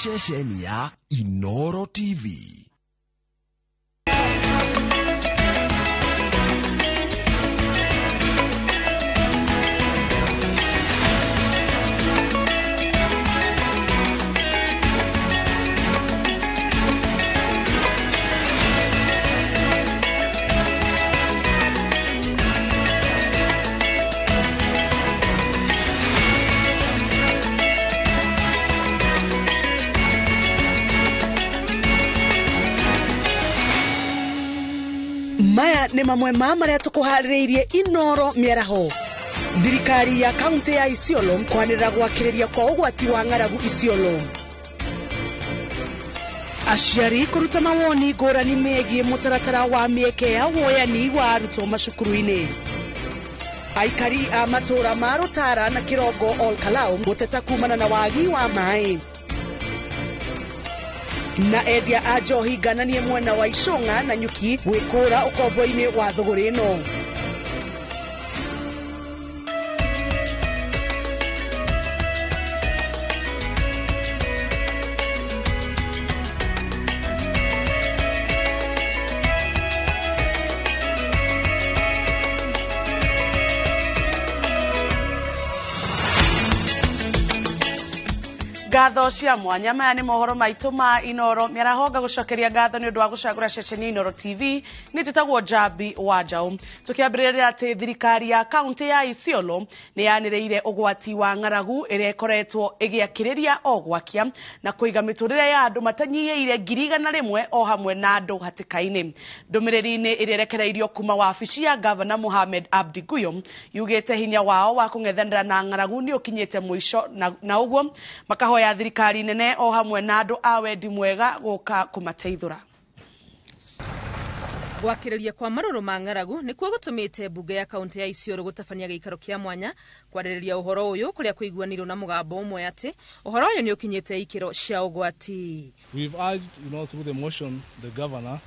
ceceni ya Inoro TV. Maya ni mamwe maria tukuhariirie Inoro miaraho. Thirikari ya kaunti ya Isiolo kwanira gwakiriria kwa ugwati wa ng'aragu Isiolo. Aciari kuruta mawoni ngũrani megie mutaratara wa mieke ya woyani wa arutwo macukuru-ini. Aikari a matura ma Rutara na Kirongo Olkalau guteta kumana na wagi wa mai. Na endia a njohi ngananie mwena wa Icũng'a na Nyuki gwĩkũra ũkombo-inĩ wa thũgũrĩ ĩno. Gatho cia mwanya maya ni mohoro maitu ma Inoro miarahoga gucokeria gatho ni undu wa gucagura ceceni Inoro TV ni jitagwo Jabi Wajau tukiambiriria ati thirikari ya kaunti ya Isiolo ni yaniriire ugwati wa ng'aragu iria ikoretwo igiakiriria ogwakia na kuiga miturire ya andu matanyihiire 1,100 o hamwe na andu hatikaini. Ndumiriri-ini iria rekereirio kuma wabici ya Governor Mohamed Abdi Guyo yugite hinya wao wa kung'ethanira na ng'aragu ni ukinyite mwisho na uguo makaho ya thirikari nene o hamwe na andu a wendi mwega guka kumateithura. Gwakiriria kwa maruru ma ng'aragu nikuo gutumite bunge ya kaunti ya Isiolo gutabania giikaro kia mwanya kwaririria uhoro uyu kuria kuiguanirwo na mugambo umwe ati uhoro uyu ni ukinyite ikiro cia ugwati. We've urged, through the motion, the governor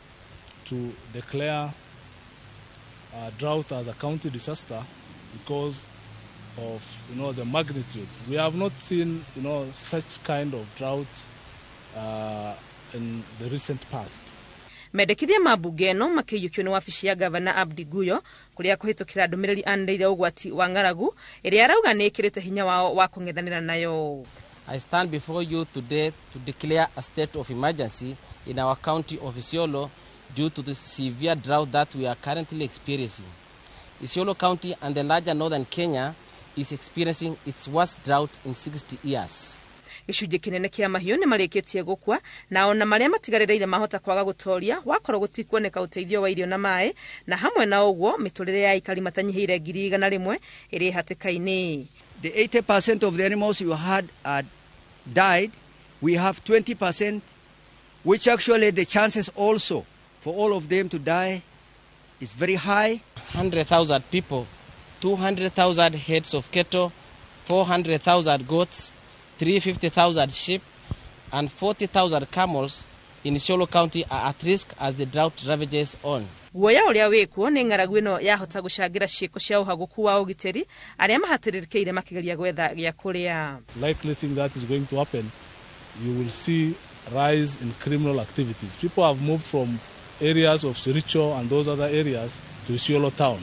to declare drought as a county disaster because of the magnitude. We have not seen such kind of drought in the recent past. Mendekithia mabunge no makiyukio ni wabici ya Governor Abdi Guyo kuria kuhitukira ndumiriri andeire ugwati wa ng'aragu iria arauga ni ikirite hinya wao wa kung'ethanira nayo. I stand before you today to declare a state of emergency in our county of Isiolo due to the severe drought that we are currently experiencing. Isiolo County and the larger northern Kenya is experiencing its worst drought in 60 years. Gicunjĩ kinene kia mahiũ ni marĩkĩtie gũkua na ona marĩa matigarĩrĩire mahota kwaga gũtoria wakorwo gũtikuoneka ũteithio wa irio na maĩ na hamwe na ũguo mĩtũrĩre ya aikari matanyihiire 1,100 ĩrĩ hatĩka-inĩ. The 80% of the animals you had died. We have 20%, which actually the chances also for all of them to die is very high. 100,000 people, 200,000 heads of cattle, 400,000 goats, 350,000 sheep, and 40,000 camels in Isiolo County are at risk as the drought ravages on. Guoya uria wikuo ni ng'aragu ino yahota gucangira ciiko cia uhaguku wa ugiteri aria mahatiririkeire makigeria gwetha gia kuria. Likely thing that is going to happen, you will see rise in criminal activities. People have moved from areas of Siricho and those other areas to Isiolo town.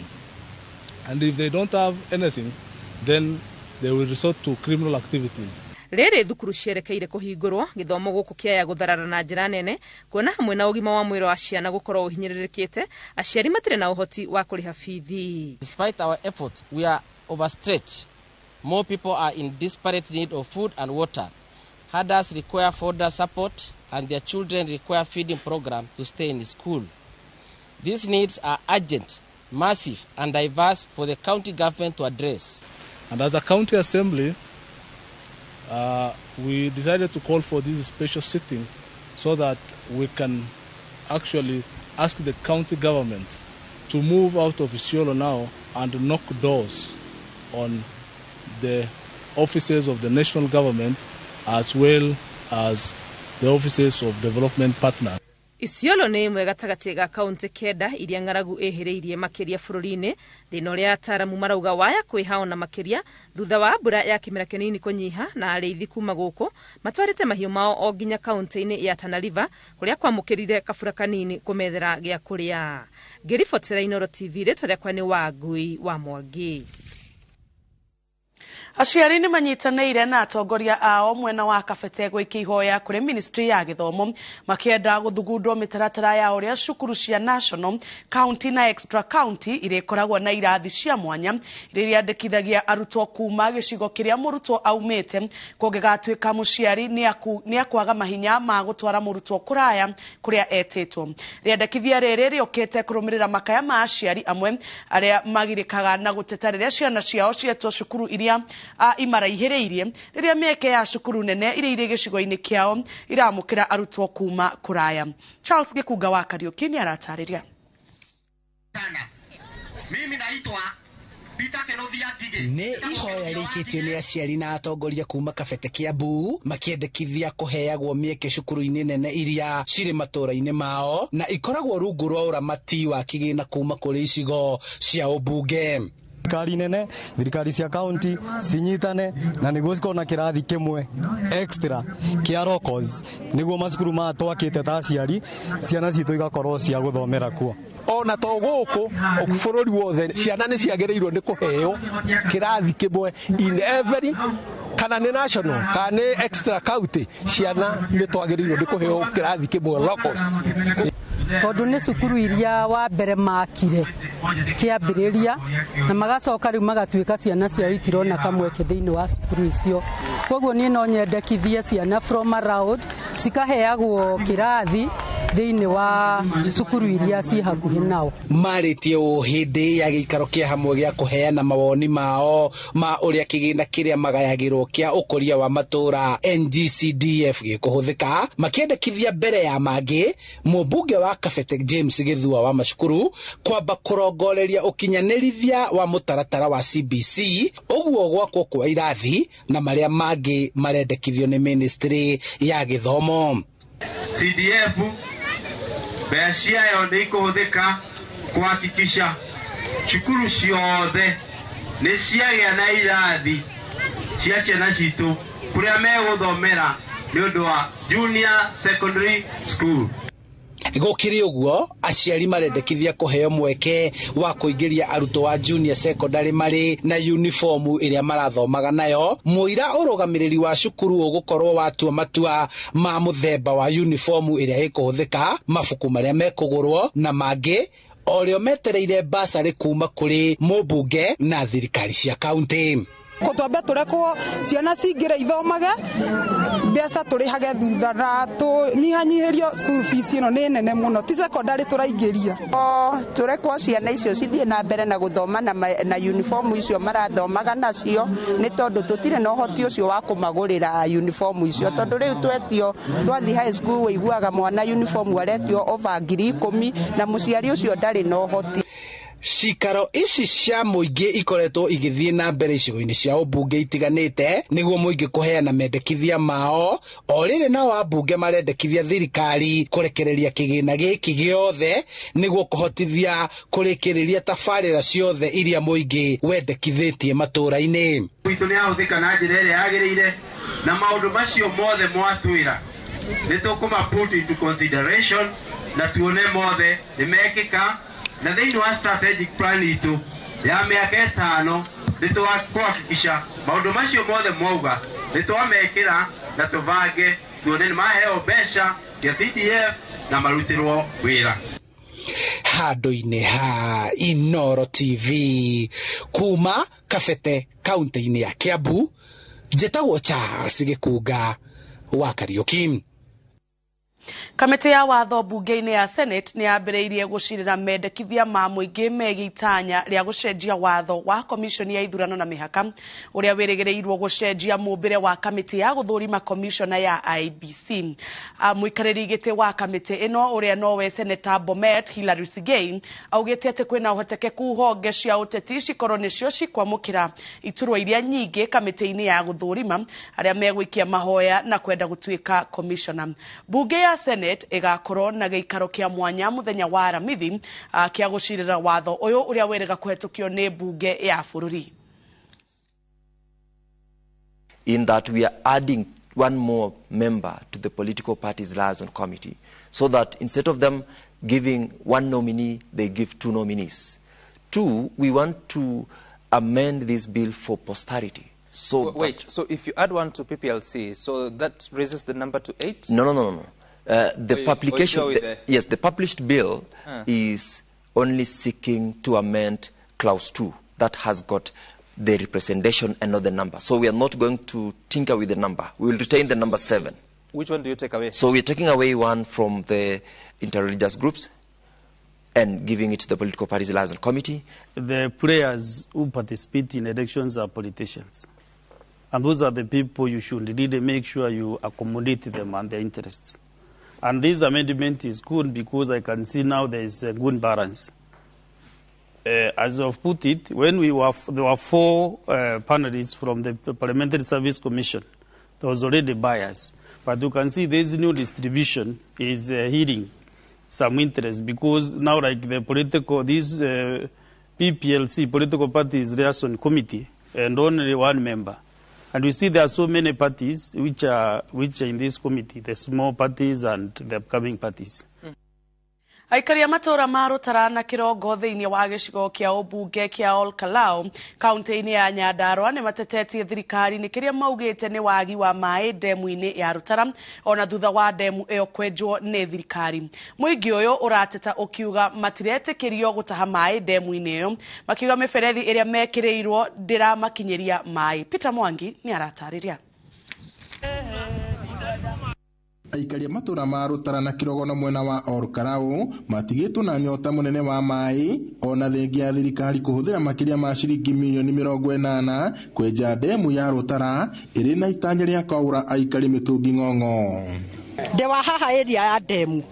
And if they don't have anything, then they will resort to criminal activities. Rere thukuru cierekeire kuhingurwo githomo guku kiaya gutharara na njira nene kuona hamwe na ugima wa mwiri wa ciana gukorwo uhinyiririkite aciari matire na uhoti wa kuriha fithi. Despite our efforts, we are overstretched. More people are in desperate need of food and water. Herders require fodder support and their children require feeding program to stay in school. These needs are urgent, massive and diverse for the county government to address. And as a county assembly, we decided to call for this special sitting so that we can actually ask the county government to move out of Isiolo now and knock doors on the offices of the national government as well as the offices of development partners. Isiolo nĩ ĩmwe gatagatĩ ga kaunti kenda iria ng'aragu ĩhĩrĩirie makĩria bũrũri-inĩ, thĩna ũrĩa ataaramu marauga waya kwĩha ona makĩria thutha wa mbura ya kĩmera kĩnini kũnyiha na arĩithi kuma gũkũ matwarĩte mahiũ mao o nginya kaunti-inĩ ya Tana River kũrĩa kwamũkĩrire kabura kanini kũmethera gĩa kũrĩa. Ngĩribotera Inooro TV, rĩtwa rĩakwa nĩ Wangui wa Mwangi. Aciari nĩ manyitanĩire na atongoria ao mwena wa Kabete gwĩkia ihoya kũrĩ Ministry ya Gĩthomo makĩenda gũthugundwo mĩtaratara ya ũrĩa cukuru cia National, County na Extra County irĩkoragwo na irathi cia mwanya iria irĩandĩkithagia arutwo kuma gĩcigo kĩrĩa mũrutwo aumĩte, kũngĩgatuĩka mũciari nĩ akwaga mahinya ma gũtwara mũrutwo kũraya kũrĩa etĩtwo. Rĩandĩkithia rĩrĩ rĩũkĩte kũrũmĩrĩra makaya ma aciari amwe arĩa magirĩkaga na gũteta rĩrĩa ciana ciao cietwo cukuru iria imaraihĩrĩirie rĩrĩa mĩeke ya cukuru nene iria irĩ gĩcigo-inĩ kĩao iramũkĩra arutwo kuma kũraya. Charles Gĩkunga wa Kariũki nĩ aratarĩria. Mimi naitwa nĩ ihoya rĩkĩtio nĩ aciari na atongoria kuma Kabete Kiambu makĩendekithia kũheagwo mĩeke cukuru-inĩ nene iria cirĩ matũra-inĩ mao na ikoragwo rungu rwa ũramati wa kĩgĩna kuma kũrĩ icigo cia ũmbunge. Thirikari nene, thirikari cia county cinyitane na nĩguo cikorwo na kĩrathi kĩmwe extra kĩa locals nĩguo macukuru matwakĩte ta aciari ciana citũ igakorwo cia gũthomera kuo. Ona to gũkũ bũrũri wothe ciana nĩ ciagĩrĩirwo nĩ kũheo kĩrathi kĩmwe in every kana nĩ national kana nĩ extra county, ciana nĩ twagĩrĩirwo nĩ kũheo kĩrathi kĩmwe locals. Tondũ nĩ cukuru iria wa mbere makire kĩambĩrĩria na magacoka rĩu magatuĩka ciana ciao itirona kamweke thĩinĩ wa cukuru icio. Koguo niĩ no nyendekithie ciana from around cikaheagwo kĩrathi thĩinĩ wa cukuru iria ciĩ hakuhĩ nao. Marĩtie o hĩndĩ ya gĩikaro kĩa hamwe gĩa kũheana mawoni mao ma ũrĩa kĩgĩna kĩrĩa magayagĩrwo kĩa ũkũria wa matũra NGCDF gĩkũhũthĩka, makĩendekithia mbere ya mangĩ mũmbunge wa Kabete James Gĩthua wa macukuru kwamba kũrongoreria ũkinyanĩrithia wa mũtaratara wa CBC, ũguo gwakwo kwa irathi na marĩa mangĩ marendekithio nĩ Ministry ya Gĩthomo. CDF becia yo nĩ ikuhũthĩka kuhakikisha cukuru ciothe nĩ ciagĩa na irathi cia ciana citũ kũrĩa megũthomera nĩ ũndũ wa junior secondary school. Gũkĩrĩ ũguo, aciari marendekithia kũheo mweke wa kũingĩria arutwo wa junior secondary marĩ na uniform ĩrĩa marathomaga nayo. Mũira ũrũgamĩrĩri wa cukuru ũgũkorwo watua matua ma mũthemba wa uniform ĩrĩa ĩkũhũthĩka, mabuku marĩa mekũgũrwo na mangĩ orĩo metereire basarĩ kuma kũrĩ mũmbunge na thirikari cia kaunti. Kũtwambe tũrekwo ciana cingĩre ithomage, mbeca tũrĩhage thutha na tũnyihanyihĩrio school fees ĩno nĩ nene mũno, ti secondary tũraingĩria. Tũrekwo ciana icio cithiĩ na mbere na gũthoma na uniform icio marathomaga nacio, nĩ tondũ tũtirĩ na ũhoti ũcio wa kũmagũrĩra uniform icio, tondũ rĩu twetio twathi high school wĩiguaga mwana uniform aretio over 10,000 na mũciari ũcio ndarĩ na ũhoti. Cikaro ici cia mũingĩ ikoretwo igĩthiĩ na mbere icigo-inĩ cia ũmbunge itiganĩte nĩguo mũingĩ kũheana mendekithia mao, o rĩrĩ nao ambunge marendekithia thirikari kũrekereria kĩgĩna gĩkĩ gĩothe nĩguo kũhotithia kũrĩkĩrĩria tabarĩra ciothe iria mũingĩ wendekithĩtie matũra-inĩ. Gwitũ nĩ ahũthĩka na njĩra ĩrĩa yagĩrĩire na maũndũ macio mothe mwatwĩra nĩ tũkũma put into consideration na tuone mothe nĩ mekĩka. Na thĩinĩ wa strategic plan itũ ya mĩaka 5 nĩ tũkũhakikisha maũndũ macio mothe mwauga nĩ twamekĩra na tũbange tuone nĩ maheo mbeca cia CDF na marutĩrwo wĩra. Handũ-inĩ ha Inooro TV kuma Kabete kaunti-inĩ ya Kiambu, njĩtagwo Charles Gĩkunga wa Kariũki. Kamĩtĩ ya watho bunge-inĩ ya Senate nĩ yambĩrĩirie gũcirĩra mendekithia ma mũingĩ megiĩ itanya rĩa gũcenjia watho wa komishoni ya ithurano na mĩhaka ũrĩa wĩrĩgĩrĩirwo gũcenjia mũmbĩre wa kamĩtĩ ya gũthũrima komishona ya IEBC. Mũikarĩri gĩtĩ wa kamĩtĩ ĩno ũrĩa nowe Senator Bomet Hilary Sigei augĩte atĩ kwĩna ũhotekeku honge cia ũteti cikorwo nĩcio cikwamũkĩra iturwa iria nyingĩ kamĩtĩ-inĩ ya gũthũrima arĩa megũikia mahoya na kwenda gũtuĩka komishona. Bunge ya ya Senate igakorwo na giikaro kia mwanya muthenya wa Aramithi kia gucirira watho uyu uria werega kuhetukio ni bunge ya bururi. In that we are adding one more member to the political parties liaison committee, so that instead of them giving one nominee, they give two nominees. Two, we want to amend this bill for posterity. So wait, so if you add one to PPLC, so that raises the number to 8? No. The publication, yes, the published bill is only seeking to amend clause 2 that has got the representation and not the number. So we are not going to tinker with the number. We will retain the number 7. Which one do you take away? So we are taking away one from the interreligious groups and giving it to the political parties liaison committee. The players who participate in elections are politicians. And those are the people you should really make sure you accommodate them and their interests. And this amendment is good because I can see now there is a good balance. As I've put it, when there were 4 panelists from the Parliamentary Service Commission, there was already bias. But you can see this new distribution is hitting some interest because now, like the PPLC, Political Parties Liaison Committee, and only one member. And we see there are so many parties which are in this committee, the small parties and the upcoming parties. Aikari matora marutara na kirongo thiini wa gicigo kia ubunge kia Olkalau kaunti-ini ya Nyandarua ni matetetie thirikari ni kiria maugite ni wagi wa mai demu-ini ya Rutara ona thutha wa demu iyo kwenjwo ni thirikari. Muingi uyu urateta ukiuga matiretikirio gutaha mai demu-ini iyo makiuga miberethi iria mekirirwo ndiramakinyiria mai. Peter Mwangi ni aratariria. Aikari matura ma Rutara na Kirogo na mwena wa Olkalau matigitwo na nyota munene wa mai ona thengia thirikari kuhuthira makiria ma ciringi milioni 80 kwenja demu ya Rutara iri na itanya ria kwaura aikari mitungi ng'ong'o. Ndewa haha area ya demu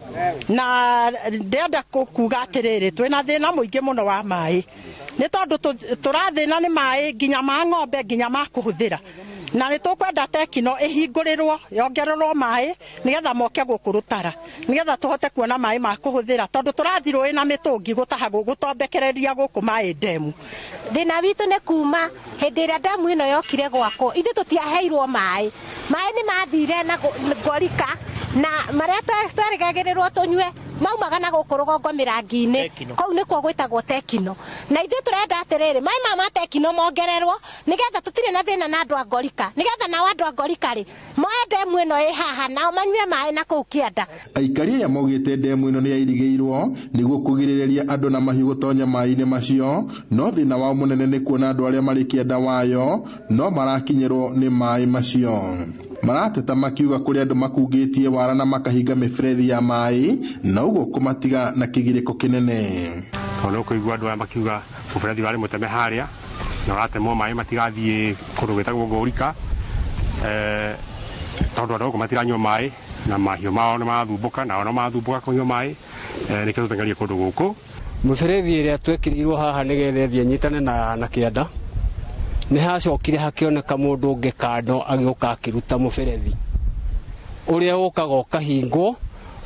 na ndenda kuga atiriri twina thina muingi muno wa mai ni tondu turathina ni mai nginya ma ng'ombe nginya ma kuhuthira na ni tukwenda tekino ihingurirwo yongererwo mai nigetha moke guku Rutara nigetha tuhote kuona mai ma kuhuthira tondu turathirwo ina mitungi gutaha gutombekereria guku mai demu. Thina witu ni kuma hindi ria demu ino yokire gwako ithu tutiaheirwo mai ni mathire na gorika na maria tweregererirwo tunywe maumaga na guku rugongo mirangi-ini kou nikuo gwitagwo tekino na ithu turenda atiriri mai ma tekino mongererwo nigetha tutire na thina na andu a gorika nigetha na andu a gorika ri moe demu ino i haha na manywe mai na kou kianda. Aikari ya maugite demu ino ni yairigiirwo niguo kugiriria andu na mahiu gutonya mai-ini macio no thina wa munene ni kuona andu aria mari kianda wayo no marakinyirwo ni mai macio. Marateta makiuga kuri andu makungitie wara na makahinga miberethi ya mai na uguo kumatiga na kigiriko kinene. Tono kuigua andu makiuga muberethi wari muteme haria na watemwo mai matigathie kundu gwitagwo Gorika tondu andu matiranywa mai na mahiu mao ni mathumbuka na ona mathumbuka kunywa mai nikio tutengerie kundu guku. Muberethi iria twekirirwo haha nigetha thie nyitane na kianda ni hacokire hakioneka mundu ungi kando agioka akiruta muberethi uria ukaga ukahingwo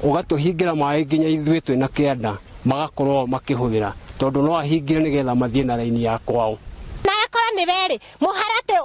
ugatuhingira mai nginya ithuĩ twina kianda magakorwo makihuthira tondu no ahingire nigetha mathie na raini ya kwao na yakora ni beri muharate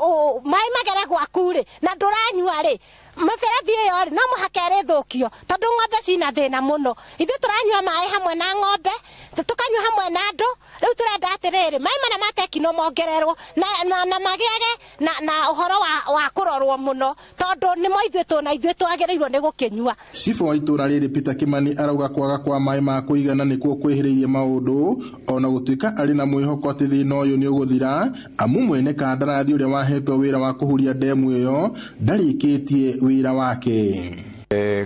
mai magere gwaku ri na nduranyua ri muberethi iyo ri no muhakere thukio tondu ng'ombe cina thina muno ithuĩ turanyua mai hamwe na ng'ombe tukanyua hamwe na andu riu turenda atiriri mai mana ma tekino mongererwo na magiage na uhoro wa kurorwo muno tondu ni mo ithuĩ twagirirwo ni gukinyua. Cibo wa itura riri Peter Kimani arauga kwaga kwa mai ma kuigana nikuo kwihiriirie maundu ona gutuika ari na mwihoko ati thina uyu ni uguthira amu mwene kandarathi uria wahetwo wira wa kuhuria demu iyo ndarikitie wira wake.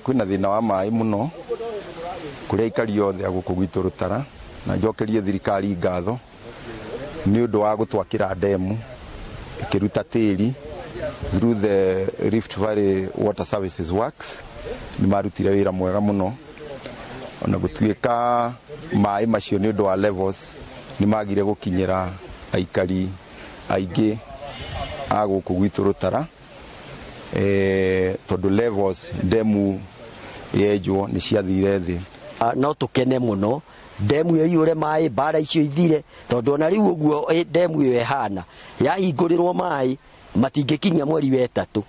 Kwina thina wa mai muno kuria ikari yothe guku gwitu Rutara na njokerie thirikari ngatho ni undu wa gutwakira demu ikiruta tiri through the Rift Valley Water Services Works ni marutire wira mwega muno ona gutuika mai macio ni undu wa levels ni magire gukinyira aikari aingi a guku gwitu Rutara tondu levels demu yenjwo nĩ ciathire thĩ. No tukene muno demu iyo yure mai bara icio ithire tondu na riu uguo demu iyo ehana yahingũrirwo mai matingekinya mweri wa 3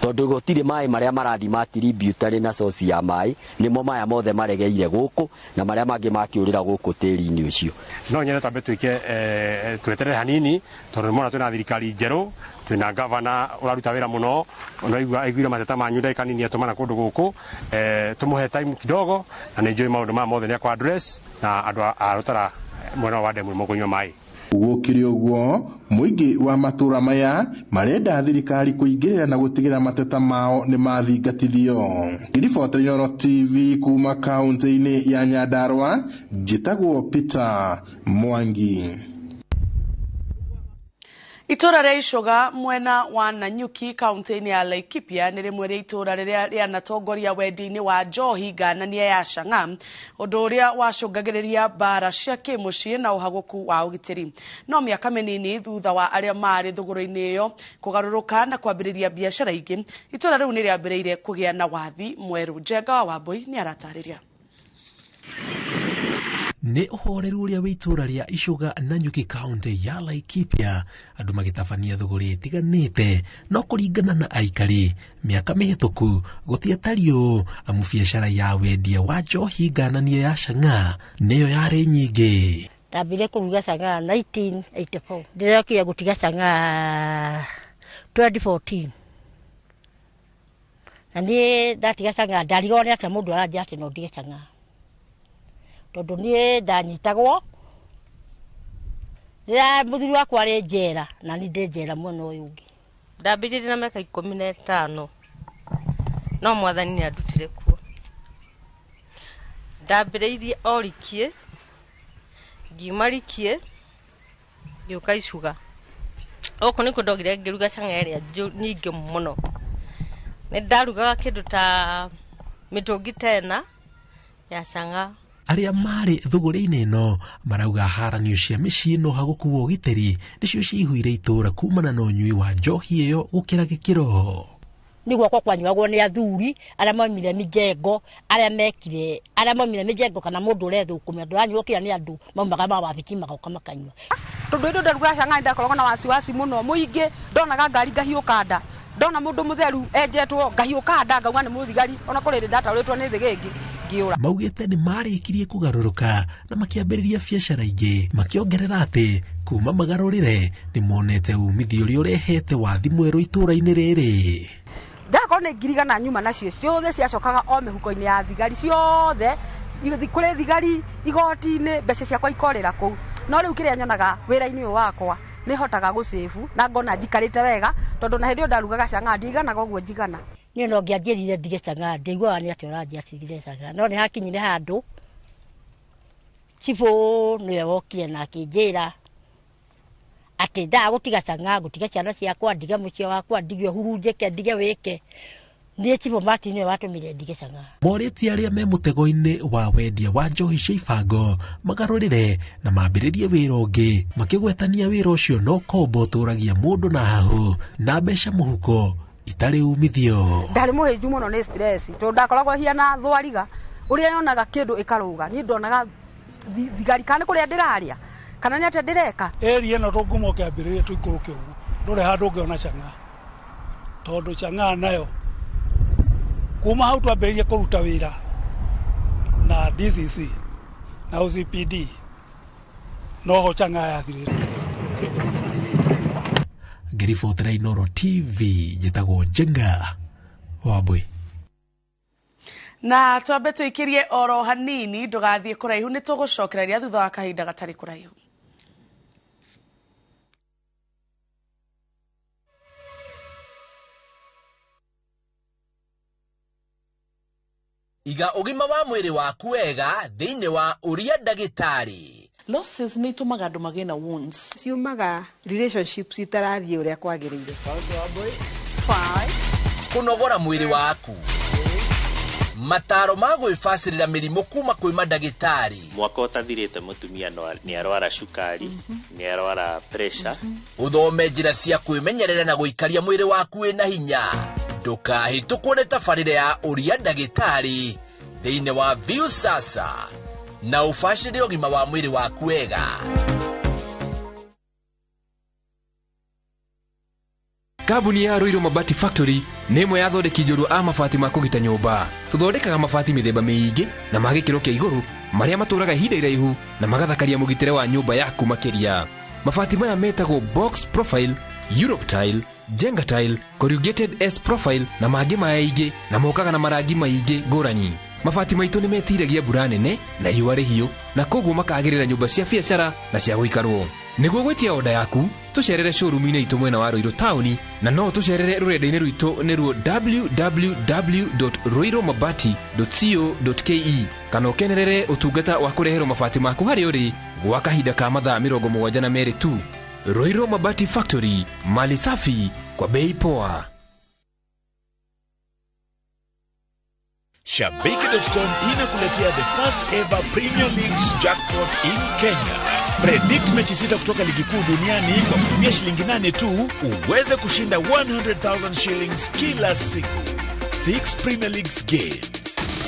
tondu gutire mai maria marathi matributary na source ya mai nimo maya mothe maregeire guku na maria mangi makiurira guku tĩri-inĩ ucio. No nyene tambe twike tweterere hanini tondu mona twina thirikari njeru, twina gavana uraruta wira muno, aiguire mateta manyu ndaika nini atumana kundu guku, tumuhe time kidogo na nĩ njũĩ maundu ma mothe ni akwa address na andu a Rutara mwena wa demu mũkũnywa mai. Gũkĩrĩ ũguo mũingĩ wa matũra maya marenda thirikari kũingĩrĩra na gũtigĩrĩra mateta mao nĩ mathingatithio. Ribota Inooro TV kuma kaunti-inĩ ya Nyandarua, njĩtagwo Peter Mwangi. Itura ria Icoga mwena wa Nanyuki kaunti-inĩ ya Laikipia nĩ rĩmwe rĩa itura rĩrĩa rĩanatongoria wendi-inĩ wa njohi nganania ya Chang'a, ũndũ ũrĩa wacũngagĩrĩria mbara cia kĩmũciĩ na ũhagũku wa ũgitĩri. No mĩaka mĩnini thutha wa arĩa marĩ thũgũrũ-inĩ ĩyo kũgarũrũka na kwambĩrĩria biacara ingĩ, itura rĩu nĩ rĩambĩrĩirie kũgĩa na wathi mwerũ. Njenga wa Wambui nĩ aratarĩria. Nĩ ũhoreru ũrĩa wĩ itura rĩa Icoga Nanyuki kaunti ya Laikipia, andũ magĩtabania thũgũrĩ itiganĩte, no kũringana na aikari mĩaka mĩhĩtũku gũtiatario amu biacara ya wendia wa njohi nganania ya Chang'a nĩyo yarĩ nyingĩ. Ndambire kũruga Chang'a 1984, ndĩrokire gũtiga Chang'a 2014, na niĩ ndatiga Chang'a ndarigwo nĩ atĩa mũndũ aranjĩra atĩ no ndige Chang'a tondu niĩ ndanyitagwo rĩrĩa mũthuri wakwa arĩ njera na niĩ ndĩ njera mwena ũyũ ũngĩ. Ndambĩrĩirie na mĩaka 15 no mwathani nĩ andutire kuo. Ndambĩrĩirie o Rikie, ngiuma Rikie ngĩũka Icuga. Gũkũ nĩkuo ndogire ngĩruga Chang'a ĩrĩa nyingĩ mũno. Nĩ ndarugaga kĩndũ ta mĩtũngi 10 ya Chang'a. Arĩa marĩ thũgũrĩ-inĩ ĩno marauga haranio cia mĩciĩ no ũhagũku wa ũgitĩri nĩcio ciihũire itũra kumana na ũnyui wa njohi ĩyo gũkĩra gĩkĩro. Nĩguo kwa kwanyuagwo nĩ athuri arĩa maumire Mijengo, arĩa maumire Mijengo kana mũndũ ũrethũkũmia ndũranyuo kĩra nĩ andũ maumaga mawabiki magoka makanyua. Tondũ indo ndaruga Chang'a ndakoragwo na wasiwasi mũno mũingĩ, ndonaga ngari ngahiũka nda, ndona mũndũ mũtheru enjetwo ngahiũka nda ngauga nĩ mũthigari, ona kũrĩ ndatarĩtwo nĩ thigĩngĩ. Maugĩte nĩ marĩkirie kũgarũrũka na makĩambĩrĩria biacara ingĩ, makĩongerera atĩ kuma magarũrĩre nĩ monete umithio ũrĩa ũrehete wathi mwerũ itũra-inĩ rĩrĩ. Ndakorwo nĩ ngirigana nyuma nacio ciothe ciacokaga o mĩhuko-inĩ ya thigari ciothe, kũrĩ thigari igoti-inĩ mbeca ciakwa ikorĩra kũu. No rĩu kĩrĩa nyonaga wĩra-inĩ ũyũ wakwa nĩ hotaga gũsĩbu na ngona njikarĩte wega tondũ na hĩndĩ ĩyo ndarugaga Chang'a ndiganaga ũguo njigana. Niĩ no ngĩanjĩrire ndige Chang'a ndaiguaga nĩ atĩ ũranjĩrire Chang'a, no nĩ hakinyire handũ Chifu nĩwe wokire na akĩnjĩra atĩ ndagũtiga Chang'a, gũtiga ciana ciakwa, ndige mũciĩ wakwa, ndige hurunjĩke, ndige wĩke. Niĩ Chifu Martin nĩwe watũmire ndige Chang'a. Morĩtie arĩa me mũtego-inĩ wa wendia wa njohi cia ibango magarũrĩre na mambĩrĩrie wĩra ũngĩ, makĩgwetania wĩra ũcio no kombo ũtũragia mũndũ na hahũ na mbeca mũhuko itarĩ umithio. Ndarĩ mũhĩnju mũno nĩ stress tondũ ndakoragwo hiana thwariga ũrĩa yonaga kĩndũ ĩkarũga. Niĩ ndonaga thigari kana kũrĩa ndĩrarĩa kana nĩ atĩa ndĩreka. Area ĩno tũnguma ũkĩambĩrĩria tũikũrũke ũguo ndũrĩ handũ ũngĩona Chang'a tondũ Chang'a nayo kuma hau twambĩrĩrie kũruta wĩra na DCC na OCPD noho Chang'a yathirĩte. Ngĩribotera Inooro TV njĩtagwo Njenga wa Wambui. Na twambe tũikĩrie oro hanini ndũgathiĩ kũraihu, nĩ tũgũcokereria thutha wa kahinda gatarĩ kũraihu. Iga ũgima wa mwĩrĩ waku wega thĩinĩ wa ũrĩa ndagĩtarĩ. Losses nĩ itumaga andũ magĩe na wounds. Ciumaga relationships itarathiĩ ũrĩa kwagĩrĩire. Kũnogora mwĩrĩ waku. Mataro ma gwĩbacĩrĩra mĩrimũ kuma kwĩ mandagĩtarĩ. Mwaka ũtathirĩte mũtumia nĩ arwara cukari, nĩ arwara pressure. Ũthome njĩra cia kwĩmenyerera na gũikaria mwĩrĩ waku wĩna hinya. ndukahitũkwo tabarĩra ya ũria ndagĩtarĩ thĩinĩ wa View Sasa na ũbacĩrĩre ũgima wa mwĩrĩ waku wega. Kambuni ya Roiro Mabati Factory nĩ ĩmwe ya athondeki njorua a mabati ma kũgita nyũmba. Tũthondekaga mabati mĩthemba mĩingĩ na ma gĩkĩro kĩa igũrũ marĩa matũraga ihinda iraihu na magathakaria mũgitĩre wa nyũmba yaku makĩria. Mabati maya metagwo box profile, Europe tile, Jenga tile, corrugated S profile na mangĩ maingĩ na mokaga na marangi maingĩ ngũrani. Mabati maitũ nĩ metiragia mbura nene na riũa rĩhiũ na koguo makagĩrĩra nyũmba cia biacara na cia gũikarwo. Nĩguo gwetia oda yaku tucerere showroom-inĩ itũ mwena wa Roiro Town na no tucerere rũrenda-inĩ rwitũ nĩruo www.roiromabati.co.ke kana ũkenerere ũtungata wa kũreherwo mabati maku harĩ ũrĩ gwa kahinda ka mathaa 72 tu. Roiro Mabati Factory, mali safi kwa bei poa. Shabiki.com inakuletea the first ever Premier League's jackpot in Kenya. Predict mechi 6 kutoka ligi kuu duniani kwa kutumia shilingi 8 tu uweze kushinda 100,000 shillings kila siku. 6 Premier League's games.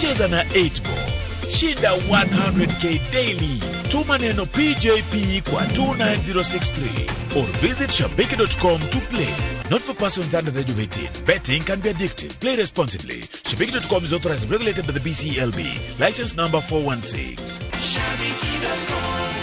Cheza na 8 ball. Shinda 100k daily. Tuma neno PJP kwa 29063 or visit shabiki.com to play. Not for persons under the age of 18. Betting can be addictive. Play responsibly. Shabiki.com is authorized and regulated by the BCLB. License number 416. Shabiki.com.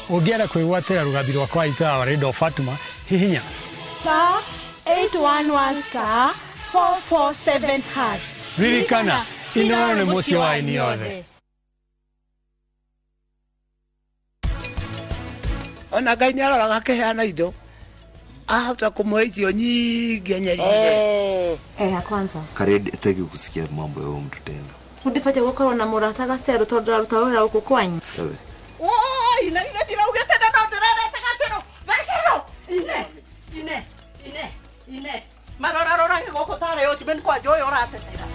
Ugiera kwĩgwatĩra rũgambi rwakwa itawa Rendo Fatuma hihinya star 811 star 447 hash. Ririkana Inooro nĩ mũciĩ wa aini othe. Ona Ngai nĩaroraga akĩheana indo ahota kũmũhe icio nyingĩ nyerire. Ya kwanza Karedi sitaki kusikia mambo ya mtu tena. Ndifate gũkorwo na mũrata gacero tondũ ndaruta wĩra gũkũ kwanyu. Ina tira ugete na ndorete gacero gacero ine marora gũkũ tare yo timen kwa joyo ratetera.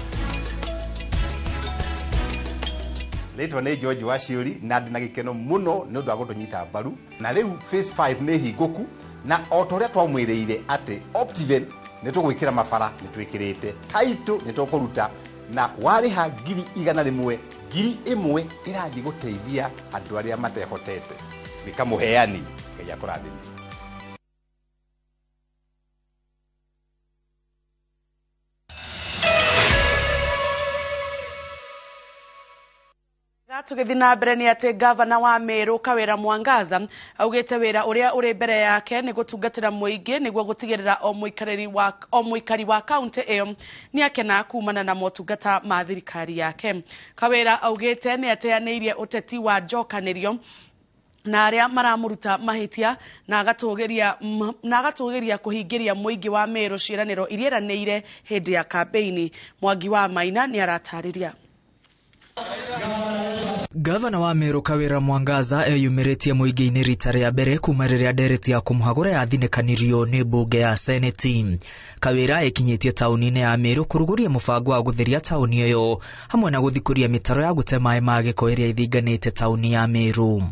Rĩtwa nĩ George Waciuri na ndĩ na gĩkeno mũno nĩ ũndũ wa gũtũnyita mbaru na rĩu phase 5 nĩ hingũku na o ta ũrĩa twamwĩrĩire atĩ Optiven nĩ tũgwĩkĩra mabara nĩ twĩkĩrĩte title nĩ tũkũruta na warĩha 100,000 1,000 ĩrathiĩ gũteithia andũ arĩa matehotete nĩkamũheani Ngai akũrathime. Tugithi na mbere ni ati gavana wa Meru Kawira Mwangaza augite wira uria uri mbere yake ni gutungatira muingi niguo gutigirira o muikari wa county iyo ni akena kumana na motungata ma thirikari yake. Kawira augite ni ateanirie uteti wa njokanirio na aria maramuruta mahitia na agatugiria kuhingiria muingi wa Meru ciraniro irieranire hindi ya campaign. Mwangi wa Maina ni aratariria. Gavana wa Meru Kawira Mwangaza eyumĩrĩtie mũingĩ-inĩ rita rĩa mbere kuma rĩrĩa ndereti ya kũmũhagũra yathinĩkanirio nĩ mbunge ya Seneti. Kawira ekinyĩtie taũni-inĩ ya Meru kũrugũria mũbango wa gũtheria taũni ĩyo hamwe na gũthikũria mĩtaro ya gũte maĩ ma gĩko ĩrĩa ithinganĩte taũni ya Meru.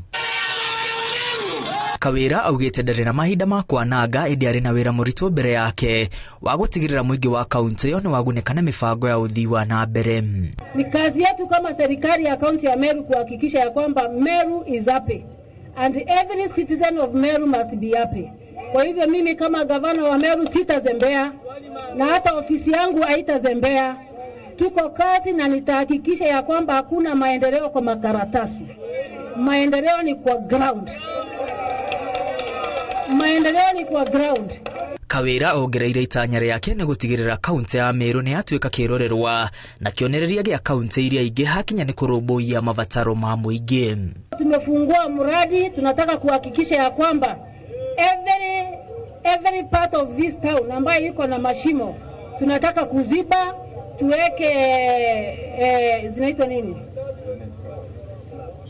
Kawira augite ndarĩ na mahinda ma kwananga ĩndĩ arĩ na wĩra mũritũ mbere yake wa gũtigĩrĩra mũingĩ wa kaunti ĩyo nĩ wagunĩka na mĩbango ya ũthii wa na mbere. Ni kazi yetu kama serikali ya kaunti ya Meru kuhakikisha ya kwamba Meru is happy and every citizen of Meru must be happy. Kwa hivyo mimi kama gavana wa Meru sitazembea na hata ofisi yangu haitazembea. Tuko kazi na nitahakikisha ya kwamba hakuna maendeleo kwa makaratasi. Maendeleo ni kwa ground. Maendeleo ni kwa ground. Kawira ongereire itanya rĩake nĩ gũtigĩrĩra kaunti ya Meru nĩ yatuĩka kĩrorerwa na kĩonereria gĩa kaunti iria ingĩ hakinya nĩ kũrũmbũiya mabataro ma mũingĩ. Tumefungua mradi, tunataka kuhakikisha ya kwamba every part of this town ambayo iko na mashimo tunataka kuziba tuweke zinaitwa nini,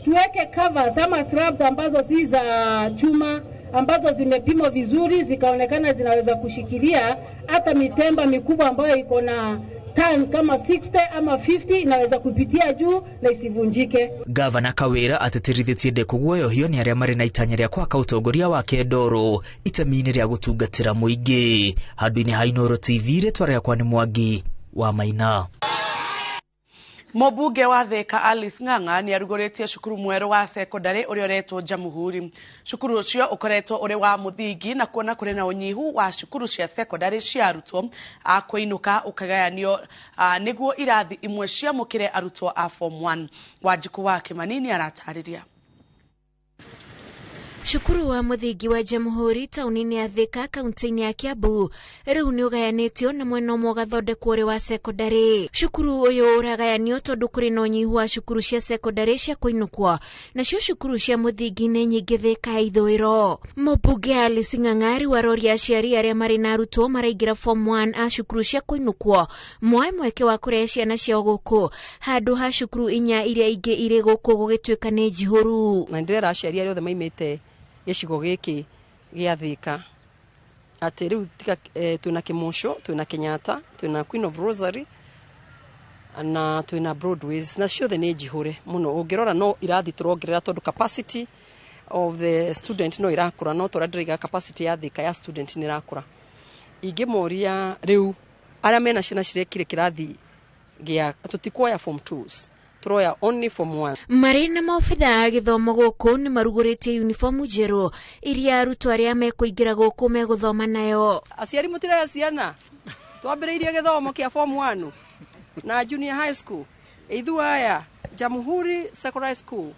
tuweke covers ama slabs ambazo si za chuma, ambazo zimepimwa vizuri zikaonekana zinaweza kushikilia hata mitemba mikubwa ambayo iko na tan kama 60 ama 50 inaweza kupitia juu na isivunjike. Gavana Kawira ateterithitie ndekuguoyo hiyo ni aria mari na itanya ria kwaka utongoria wake Ndoro itamini ria gutungatira muingi. Handu-ini ha Inoro TV ritwa riakwa ni Mwangi wa Maina. Mobunge wa Thika Alice Ng'ang'a ni arugoritie cukuru mweru wa secondary uri uretwo Jamhuri. Cukuru ucio ukoretwo uri wa muthingi na kuona kuri na unyihu wa cukuru cia secondary cia arutwo a kuinuka ukagayanio niguo irathi imwe cia mukire arutwo a form 1. Wanjiku wa Kimanini aratariria. Cukuru wa muthingi wa Jamhuri taunini ya Thika kaunti-ini ya Kiambu riu ni ugayanitio na mwena umwe ugathondekwo uri wa secondary. Cukuru uyu uragayanio tondu kuri na unyihu wa cukuru cia secondary cia kuinukwa nacio cukuru cia muthingi ni nyingi Thika ithwiro. Mubunge Alice Ng'ang'a riu aroria aciari aria mari na arutwo maraingira form 1 a cukuru cia kuinukwa mwae mweke wa kurehe ciana ciao guku handu ha cukuru inya iria ingi iri guku gugituika ni njihuru. Na ndirera aciari aria othe maimite gicigo giki gia Thika ati riu twina Kimosho, twina Kenyatta, twina Queen of Rosary na twina Broadways na ciothe ni njihure muno. Ungirora no irathi turongerera tondu capacity of the student no irakura, no turandiriga capacity ya Thika ya student ni irakura. Ingemoria riu aria mena ciana cirekire kirathi gia tutikoya form 2s turoya only form 1. Mari na maofitha a githomo guku ni maruguritie uniform njeru iria arutwo aria mekuingira guku meguthoma nayo. Aciari mutiraya ciana twambiriirie githomo kia form 1 na junior high school ithuaya Jamhuri Secondary School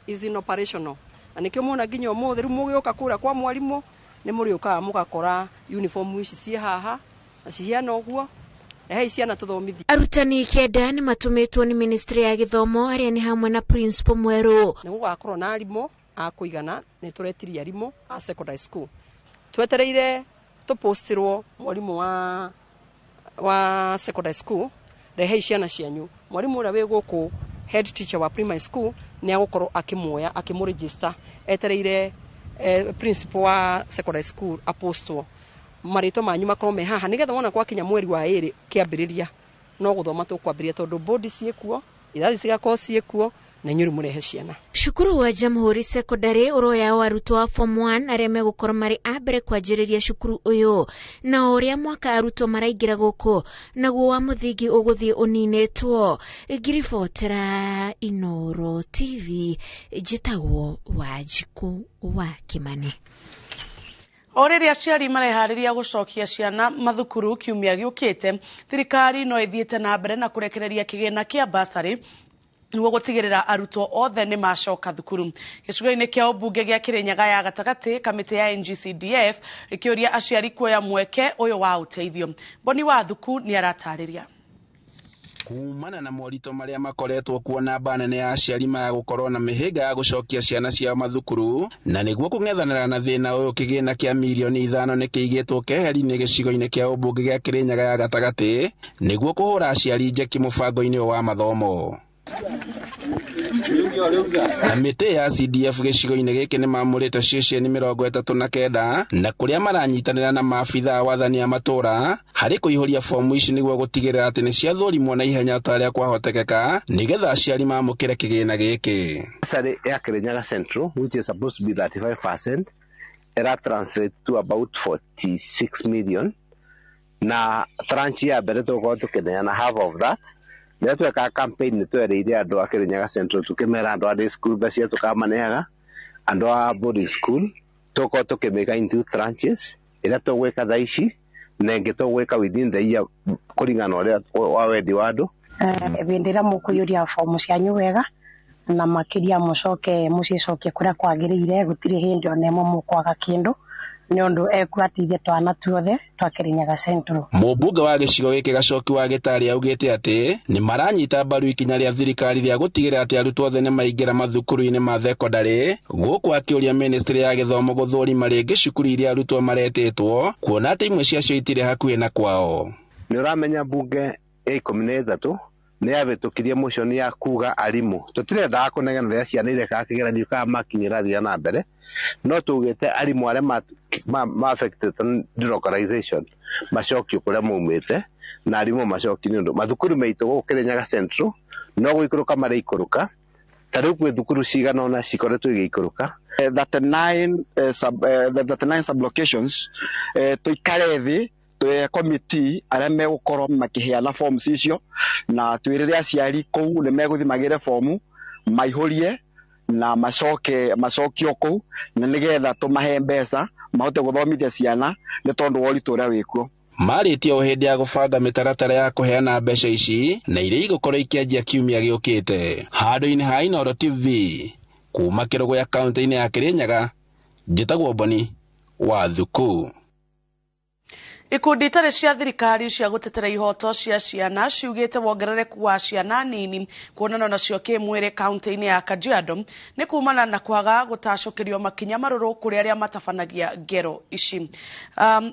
is in operational. Anikio mona nginya umuthi ru mugioka kura kwa mwalimu ni murioka mugakora uniform ici cie haha na cihiana uguo ciana tuthomithi. Arutani kenda ni matumitwo ni ministry ya githomo aria ni hamwe na principal mweru. Ni gugakorwo na arimo a kuigana ni turetiria arimo a secondary school. Twetereire tupostirwo mwalimu wa secondary school rehe ciana cianyu. Mwalimu ura we guku head teacher wa primary school ni agukorwo akimoya akimuregister etereire principal wa secondary school apostwo marito manyu makorwo me haha nigetha wona gwakinya mweri wa 2 kiambiriria no guthoma tukwambiria tondu bodi ciekuo irathi cigakorwo ciekuo na nyuri murehe ciana. Cukuru wa Jamhuri Secondary uroya arutwo a form 1 aria megukorwo mari abere kwanjiriria cukuru uyu na uria mwaka arutwo maraingira guku naguo wa muthingi uguthie uninetwo. Ngiribotera Inoro TV njitagwo Wanjiku wa Kimani. Oreri aciari marehariria gucokia ciana mathukuru kiumia giukite, thirikari no ithiete na mbere na kurekereria kigina kia basari niguo gutigirira arutwo othe ni macoka thukuru. Gicigo-ini kia ubunge gia Kirinyaga ya gatagati kamiti ya NGCDF ikiuria aciari kuoya mweke uyu wa uteithio. Boni wa thuku ni aratariria. Kumana na morito maria makoretwo kuona banene ya aciari maya gukorwo na mihiga ya gucokia ciana cia mathukuru na niguo kung'ethanira na thina uyu kigina kia milioni 5 ni kiigitwo keheri-ini gicigo-ini kia ubunge gia Kirinyaga ya gatagati niguo kuhura aciari njeki mubango-ini wa mathomo. Kamiti ya CDF gicigo-ini giki ni mamurite ceceni 39 na kuria maranyitanira na maabitha wathani a matura hari kuihuria fomu ici niguo gutigirira ati ni ciathurimwo na ihenya taria kwahotekeka nigetha aciari mamukire kigina giki. Basari ya Kirinyaga Central, which is supposed to be 35%, era translate to about 46 million. Na tranche ya mbere tukorwo tukineana half of that. Netweka campaign nitwereire andu a Kirinyaga Central tukimera andu a school basi tukamaneaga andu a boarding school tuko tukimeka into tranches ila tugweka thaici na ingi tugweka within the year kuringana uria wa wendi wa andu. Bendera mukuyuria fomu cianyu wega na makiria mucoke mucicokie kuria kwagiriire gutiri hindi ona imwe mukwaga kindu niondu ekwatithie twana tuothe twa Kirinyaga Central. Mubunge wa gicigo giki Gacoki wa Gitari augite ati ni maranyita mbaru ikinya ria thirikari ria gutigirira ati arutwo othe ni maingira mathukuru-ini ma thekondarĩ guku akiuria ministry ya githomo guthurima ringi cukuru iria arutwo maretĩtwo kuona ati imwe ciacio itire hakuhi na kwao. Ni uramenya bunge A13 nĩ yabĩtũkirie motion ya kuga arimũ tũtirendaga kũnegenera ciana ireka kĩgeranio ka makinyĩra thia na mbere no tugĩte arimũ arĩa ma affected delocalization macokio kũrĩa maumĩte na arimũ macokio nĩ ũndũ mathukuru maitũ gũkũ Kirinyaga Central no gũikũrũka marĩ ikũrũka ta rĩu kwĩ thukuru cigana ona cikoretwo igĩikũrũka 39 sublocations tuikare thĩ committee arĩa megũkorwo makĩheana forms icio na twĩrĩre aciari kũu nĩ megũthimagĩre form maihũrie na macokio kũu na nĩgetha tũmahe mbeca mahote gũthomithia ciana nĩ tondũ wa ũritũ ũrĩa wĩkuo. Marĩtie o hĩndĩ ya gũbanga mĩtaratara ya kũheana mbeca ici na iria igũkorwo ikĩanjia kiumia gĩũkĩte. Handũ-inĩ ha Inooro TV kuma Kĩrũgũ ya kaunti-inĩ ya Kirinyaga, njĩtagwo Boni wa Thuku. Ikundi itarĩ cia thirikari cia gũtetera ihoto cia ciana ciugĩte wongerereku wa ciana nini kuonana nacio kĩmwĩrĩ kaunti-inĩ ya Kajiado nĩ kumana na kwaga gũtacũkĩrio makinya marũrũ kũrĩ arĩa matabanagia ngero ici.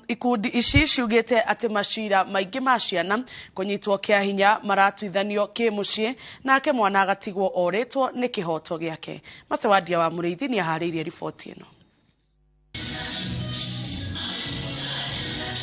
Ikundi ici ciugĩte atĩ macira maingĩ ma ciana kũnyitwo kĩa hinya maratuithanio kĩmũciĩ nake mwana agatigwo orĩtwo nĩ kĩhoto gĩake. Macewadia wa Mũrĩithi nĩ aharĩirie riboti ĩno.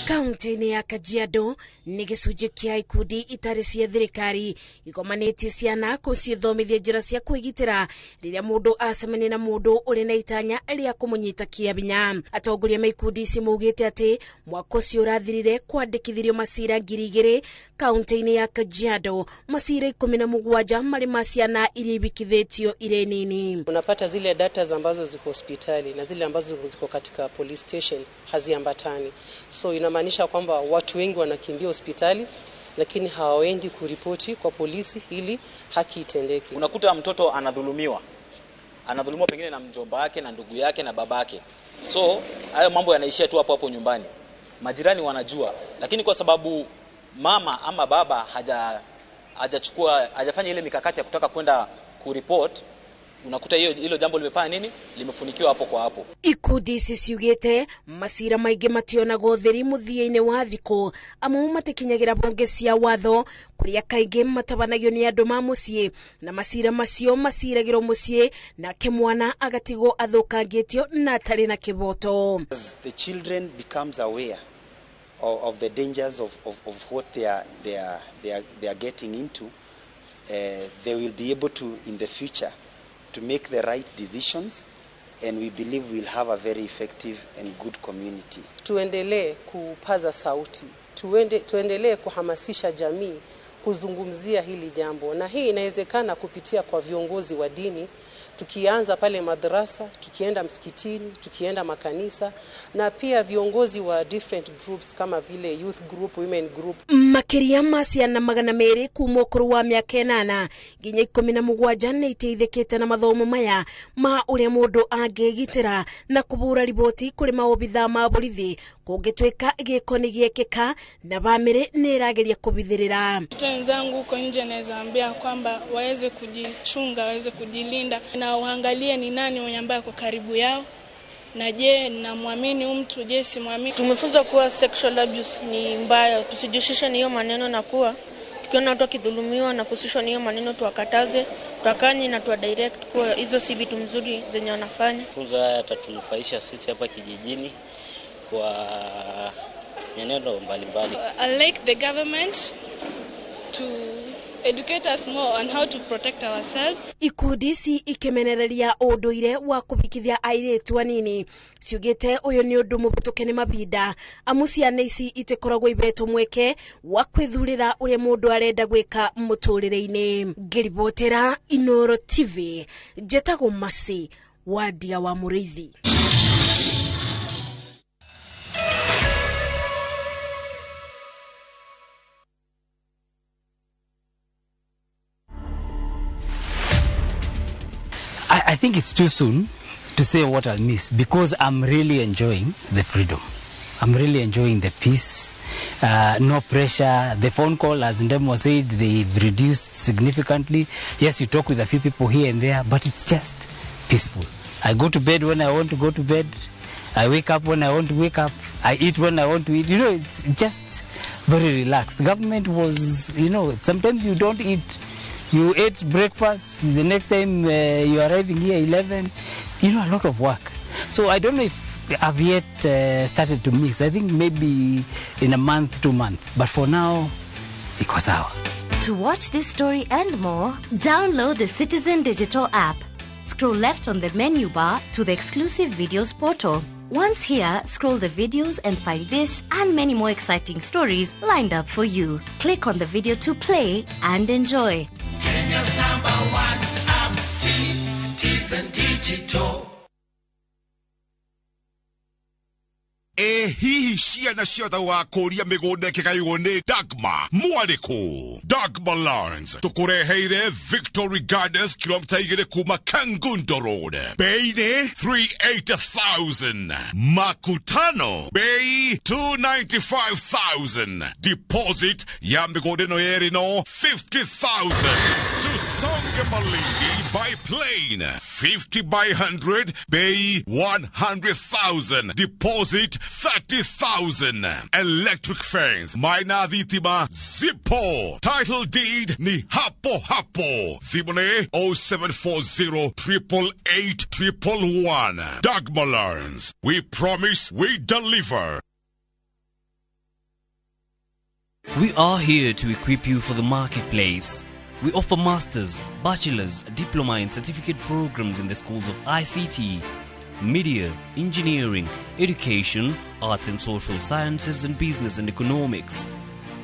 Kaunti-inĩ ya Kajiado nĩ gĩcunjĩ kĩa ikundi itarĩ cia thirikari ikomanĩtie ciana gũcithomithia njĩra cia kwĩgitĩra rĩrĩa mũndũ acemania na mũndũ ũrĩ na itanya rĩa kũmũnyita kĩabinya. Atongoria ma ikundi ici maugĩte atĩ mwaka ũcio ũrathirire kwandĩkithirio macira 2,000 kaunti-inĩ ya Kajiado, macira 17 marĩ ma ciana iria ibikithĩtio irĩ nini. Unapata zile data ambazo ziko hospitali na zile ambazo ziko katika police station haziambatani, so inamaanisha kwamba watu wengi wanakimbia hospitali lakini hawaendi kuripoti kwa polisi ili haki itendeke. Unakuta mtoto anadhulumiwa pengine na mjomba wake na ndugu yake na babake, so hayo mambo yanaishia tu hapo nyumbani. Majirani wanajua, lakini kwa sababu mama ama baba hajafanya ile mikakati ya kutaka kwenda kuripoti, unakuta hilo jambo limefanya nini, limefunikiwa hapo kwa hapo. Ikundi ici ciugĩte macira maingĩ mationagwo thĩri mũthia-inĩ wa thikũ amu matikinyagira bonge cia watho kũrĩa kaingĩ matabanagio nĩ andũ ma mũciĩ na macira macio maciragĩrwo mũciĩ nake mwana agatigwo athũkangĩtio na atarĩ na kĩboto. The children becomes aware of the dangers of what they are getting into, they will be able to in the future to make the right decisions, and we believe we'll have a very effective and good community. Tuendelee kupaza sauti, tuendelee kuhamasisha jamii kuzungumzia hili jambo, na hii inawezekana kupitia kwa viongozi wa dini, tukianza pale madrasa, tukienda msikitini, tukienda makanisa, na pia viongozi wa different groups kama vile youth group, women group. Makiria ma ciana 200 kuma ũkũrũ wa mĩaka 8 nginya 17 nĩ iteithĩkĩte na mathomo maya ma ũrĩa mũndũ angĩgitĩra na kubura riboti kũrĩ maobitha ma borithi kũngĩtuĩka gĩko nĩ gĩekĩka na bamĩrĩ nĩ ĩrageria kubithĩrĩra. Wenzangu huko nje naweza ambia kwamba waweze kujichunga, waweze kujilinda na uangalie ni nani mwenye ambaye ako karibu yao, na je namwamini mtu, je simwamini. Tumefunzwa kuwa sexual abuse ni mbaya, tusijihusishe na hiyo maneno, na kuwa tukiona watu wakidhulumiwa na kuhusishwa na hiyo maneno tuwakataze, tuwakanye na tuwa direct kwa hizo si vitu mzuri zenye wanafanya. Funzo haya yatatunufaisha sisi hapa kijijini kwa nyenendo mbalimbali. I like the government to educate us more on how to protect ourselves. Ikundi ici ikemenereria ũndũire wa kubikithia airĩtu anini ciugĩte ũyũ nĩ ũndũ mũbũtũke nĩ mabinda amu ciana ici itikoragwo ibetwo mweke wa kwĩthurĩra ũrĩa mũndũ arenda gwĩka mũtũrĩre-inĩ. Ngĩribotera Inooro TV, njĩtagwo Masi Wadia wa Mũrĩithi. I think it's too soon to say what I'll miss because I'm really enjoying the freedom. I'm really enjoying the peace, no pressure. The phone call, as Ndemo said, they've reduced significantly. Yes, you talk with a few people here and there, but it's just peaceful. I go to bed when I want to go to bed. I wake up when I want to wake up. I eat when I want to eat. You know, it's just very relaxed. Government was, sometimes you don't eat. You ate breakfast, the next time you are arriving here 11, a lot of work. So I don't know if I've yet started to mix. I think maybe in a month, 2 months. But for now, iko sawa. To watch this story and more, download the Citizen Digital app. Scroll left on the menu bar to the exclusive videos portal. Once here, scroll the videos and find this and many more exciting stories lined up for you. Click on the video to play and enjoy. Kenya's #1 app, Citizen Digital. Hihi ciana ciothe wakũria mĩgũnda ĩkĩgaywo nĩ Dagmar mwarĩkũ. Dagmar Lawrence tũkũreheire Victory Gardens kilomita 2 kuma Kangundo Road. Bei nĩ 380,000. Makutano bei 295,000. Deposit ya mĩgũnda ĩno yerĩ no 50,000. Tusonge Malindi by plane 50 by 100 bei 100,000. Deposit 30,000. Electric fence Maina Dhitima Zippo. Title deed ni hapo hapo. Thibone 0740 888 111. Dagmar Lawrence. We promise we deliver. We are here to equip you for the marketplace. We offer masters, bachelors, diploma and certificate programs in the schools of ICT, media, engineering, education, arts and social sciences, and business and economics.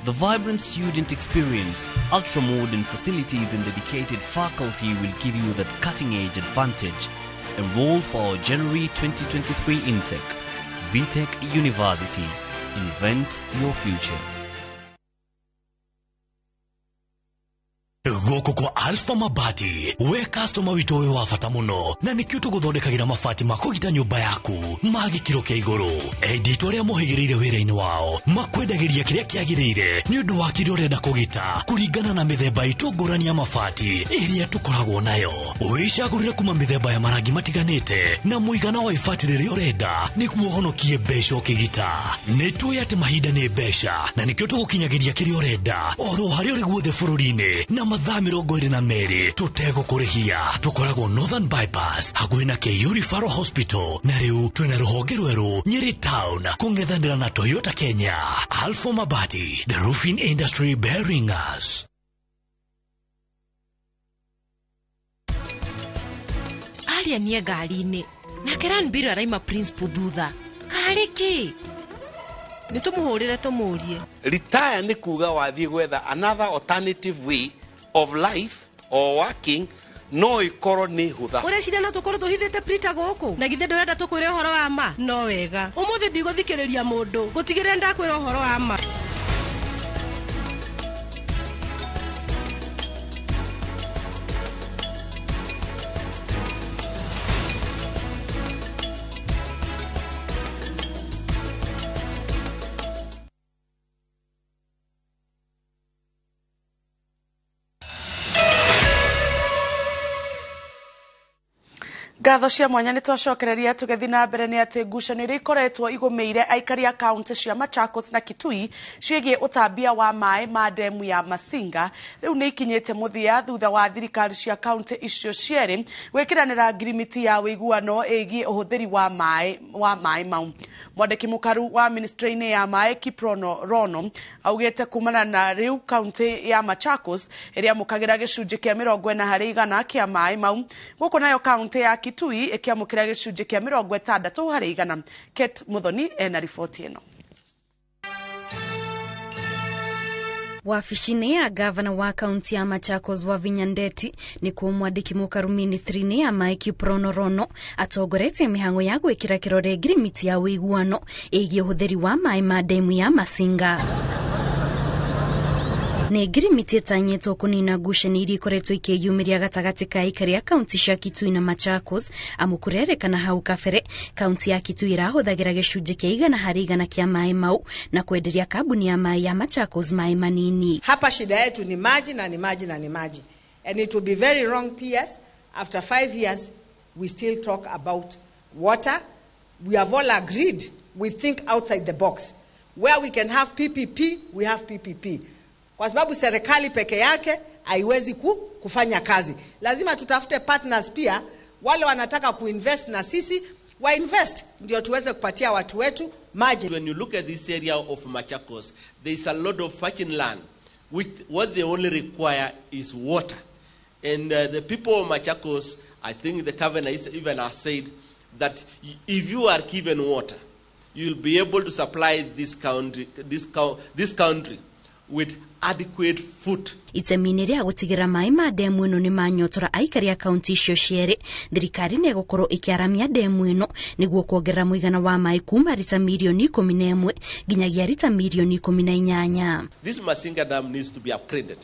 The vibrant student experience, ultra-modern facilities and dedicated faculty will give you that cutting-edge advantage. Enroll for our January 2023 intake. ZTech University. Invent your future. Goko kwa Alpha Mabati, we customer wito we wafata muno, na nikio tuguthondekagira mabati makugita nyumba yaku, magikiro kia iguru. Editwa ria muhigirire wira-ini wao, makwendagiria kiria kiagirire, ni undu wa kiria urenda kugita, kuringana na mithemba itu ngurani ya mabati, iria tukoragwo nayo. Wicagurire kuma mithemba ya marangi matiganite, na muigana wa ibati riria urenda, niguo honokie mbeca ukigita. Nitui ati mahinda ni mbeca, na nikio tugukinyagiria kiria urenda, oro haria uri guothe bururi-ini, na mathaa 22 tutego kurihia. Tukoragwo Northern Bypass hakuhi na Kimuri Hospital, na riu twina ruhonge rweru Nyeri Town kungethanira na Toyota Kenya. Alpha Mabati, the roofing industry bearing us. Alia nie ngari-ini na keran biro araima principal thutha kariki nitumuhurire tumurie. Retire ni kuga wathie gwetha another alternative way of life or working, no ikorwo ni hutha. Ure cira no tukorwo tuhithite prita guku na githe ndurenda tukwire horo wa ma no wega umuthi ndigũthikĩrĩria mũndũ gutigire ndakwĩra horo wa ma. Ngatho cia mwanya ni twacokereria tugethi na mbere ni ati ngucanio iria ikoretwo igumeire aikari a kaunti cia Machakos na Kitui ciĩgiĩ utambia wa maĩ ma demu ya Masinga riu ni ikinyite muthia thutha wa thirikari cia kaunti icio cierĩ gwekiranira ngirimiti ya wiguano ĩgiĩ ũhũthĩri wa maĩ mau. Mwandĩki mũkaru wa ministry-inĩ ya maĩ Kiprono Rono augĩte kumana na riu kaunti ya Machakos ĩrĩa mũkagira gĩcunjĩ kĩa 40% kĩa maĩ mau, gũkũ nayo kaunti ya Kitui ikiamukira gĩcunjĩ kĩa 60%. Kate Muthoni ena riboti ĩno. Wabici-inĩ ya gavana wa kaunti ya Machakos wa Vinyandeti ni kuo mwandĩki mũkaru ministry-inĩ ya maĩ Kiprono Rono atongoretie mĩhang'o ya gwĩkĩra kĩrore ngirimiti ya wĩiguano ĩgiĩ ũhũthĩri wa maĩ ma demu ya Masinga. Nĩ ngirimiti ĩtanyĩtwo kũnina ngucanio iria ikoretwo ikĩyumĩria gatagatĩ ka aikari a kaunti cia Kitui na Machakos, amu kũrerĩkana hau kabere kaunti ya Kitui ĩrahũthagĩra gĩcunjĩ kĩa 100% kĩa maĩ mau na kwenderia kambuni ya maĩ ya Machakos maĩ manini. Hapa shida yetu ni maji na ni maji na ni maji. And it will be very wrong PS after 5 years we still talk about water. We have all agreed we think outside the box. Where we can have PPP, we have PPP. Kwa sababu serikali peke yake haiwezi kufanya kazi. Lazima tutafute partners pia, wale wanataka kuinvest na sisi wa invest ndio tuweze kupatia watu wetu maji. When you look at this area of Machakos, there is a lot of virgin land which what they only require is water. And the people of Machakos, I think the governor even has said that if you are given water, you will be able to supply this country with adequate food. Itemi ria gutigira mai ma demu ino ni manyotora aikari a kaunti icio cieri, thirikari ne gukorwo ikiaramia demu ino niguo kuongerera muigana wa mai kuma lita milioni 11 nginyagia lita milioni 18. This Masinga Dam needs to be upgraded,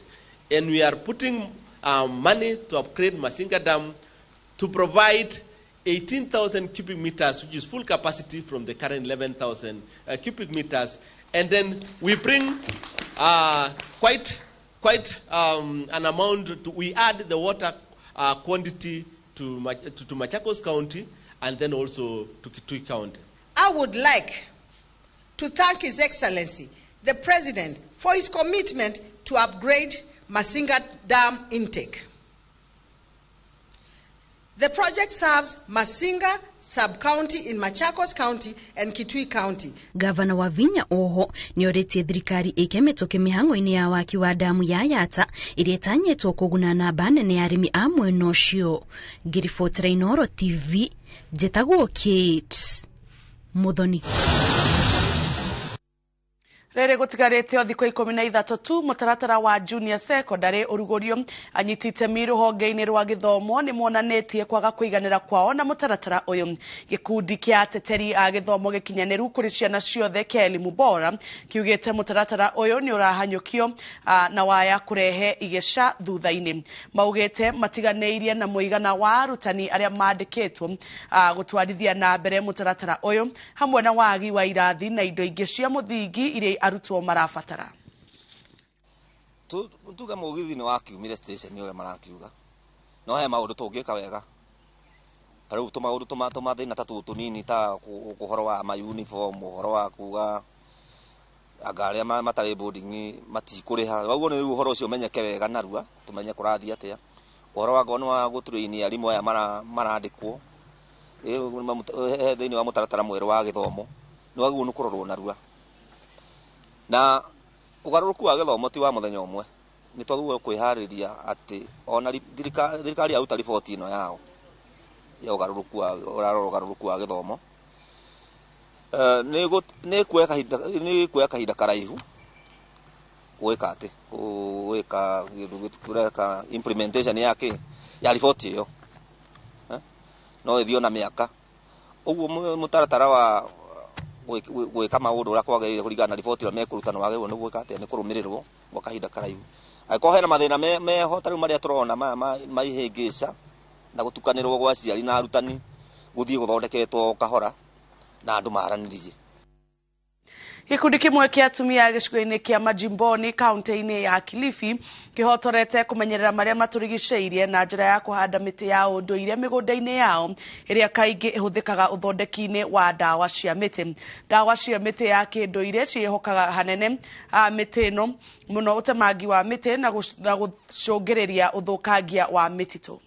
and we are putting money to upgrade Masinga Dam to provide 18,000 cubic meters, which is full capacity from the current 11,000 cubic meters, and then we bring quite an amount. We add the water quantity to Machakos County and then also to Kitui County. I would like to thank His Excellency, the President, for his commitment to upgrade Masinga Dam intake. The project serves Masinga sub-county in Machakos County and Kitui County. Governor wa Vinya oho nioretie thirikari ikemetoke mihango-ini ya waki wa damu ya Yata iria itanyetwo kuguna na banene ya arimi a mwena ucio. Ngiribotera Inooro TV, njitagwo Kate Muthoni. Rere gutigarite o thikũ 13 tu mutaratara wa junior secondary urugurio anyitite miru honge-ini rwa githomo ni monanetie kwaga kuiganira kwao na mutaratara uyu. Gikundi kia ateteri a githomo gikinyaniru kuri ciana ciothe kia elimu bora kiugite mutaratara uyu ni urahanyukio na waya kurehe igesha thutha-ini. Maugite matiganeirie na muigana wa arutani aria mandikitwo gutwarithia na mbere mutaratara uyu hamwe na wagi wa irathi na indo ingi cia muthingi iria arutwo marabatara. Tuga mugithi ni wakiumire station ore marakiuga no he maundu tungika wega riu tumaundu tumathina ta tunini ta kuhoro wa ma uniform uhoro wa kuga agaria matari boarding matikuriha waguo ni uhoro ucio menyeke wega narua tumenye kurathi atia uhoro wa gono wa guturini arimu aya marandikwo thiini wa mutaratara mweru wa githomo ni waguo ni kurorwo narua na ugaruruku wa githomo ti wa muthenya umwe ni twaguo kwihariria ati ona thirikari auta ripoti ino yao ya ugaruruku wa githomo ni kueka kahinda karaihu gwika implementation yake ya ripoti iyo no ithio na miaka uguo mutaratara wa gwika maundu uria kwagirire kurigana na ripoti ira mekurutana wagirwo ni gwika atia ni kurumirirwo gwa kahinda karaihu agiko hena mathina meho tariu maria turona maihingica na gutukanirwo gwa ciari na arutani guthii guthondeketwo kahora na andu maraniririe. Gikundi kimwe kia atumia gicigo-ini kia Majimboni kaunti-ini ya Kilifi kihotorete kumenyerera maria maturigiceirie na njira ya kuhanda miti ya unduire migunda-ini yao iria kaingi ihuthikaga uthondeki-ini wa dawa cia miti. Dawa cia miti ya kinduire cihokaga hanene miti ino muno utemangi wa miti na gucungiriria uthukangia wa mititu.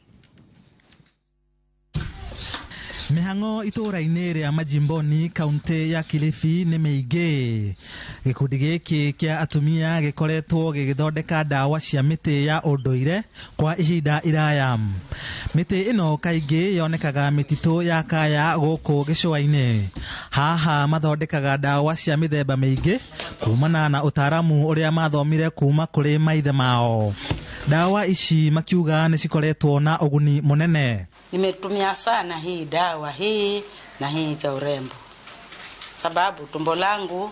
Mihango itura-ini ria Majimboni kaunti ya Kilifi ni miingi. Gikundi giki kia atumia gikoretwo gigithondeka dawa cia miti ya unduire kwa ihinda iraya. Miti ino kaingi yonekaga mititu ya kaya guku gicua-ini. Haha mathondekaga dawa cia mithemba miingi kumana na utaramu uria mathomire kuma kuri maithe mao. Dawa ici makiuga ni cikoretwo na uguni munene. Nimetumia sana hii dawa hii na hii za urembo, sababu tumbo langu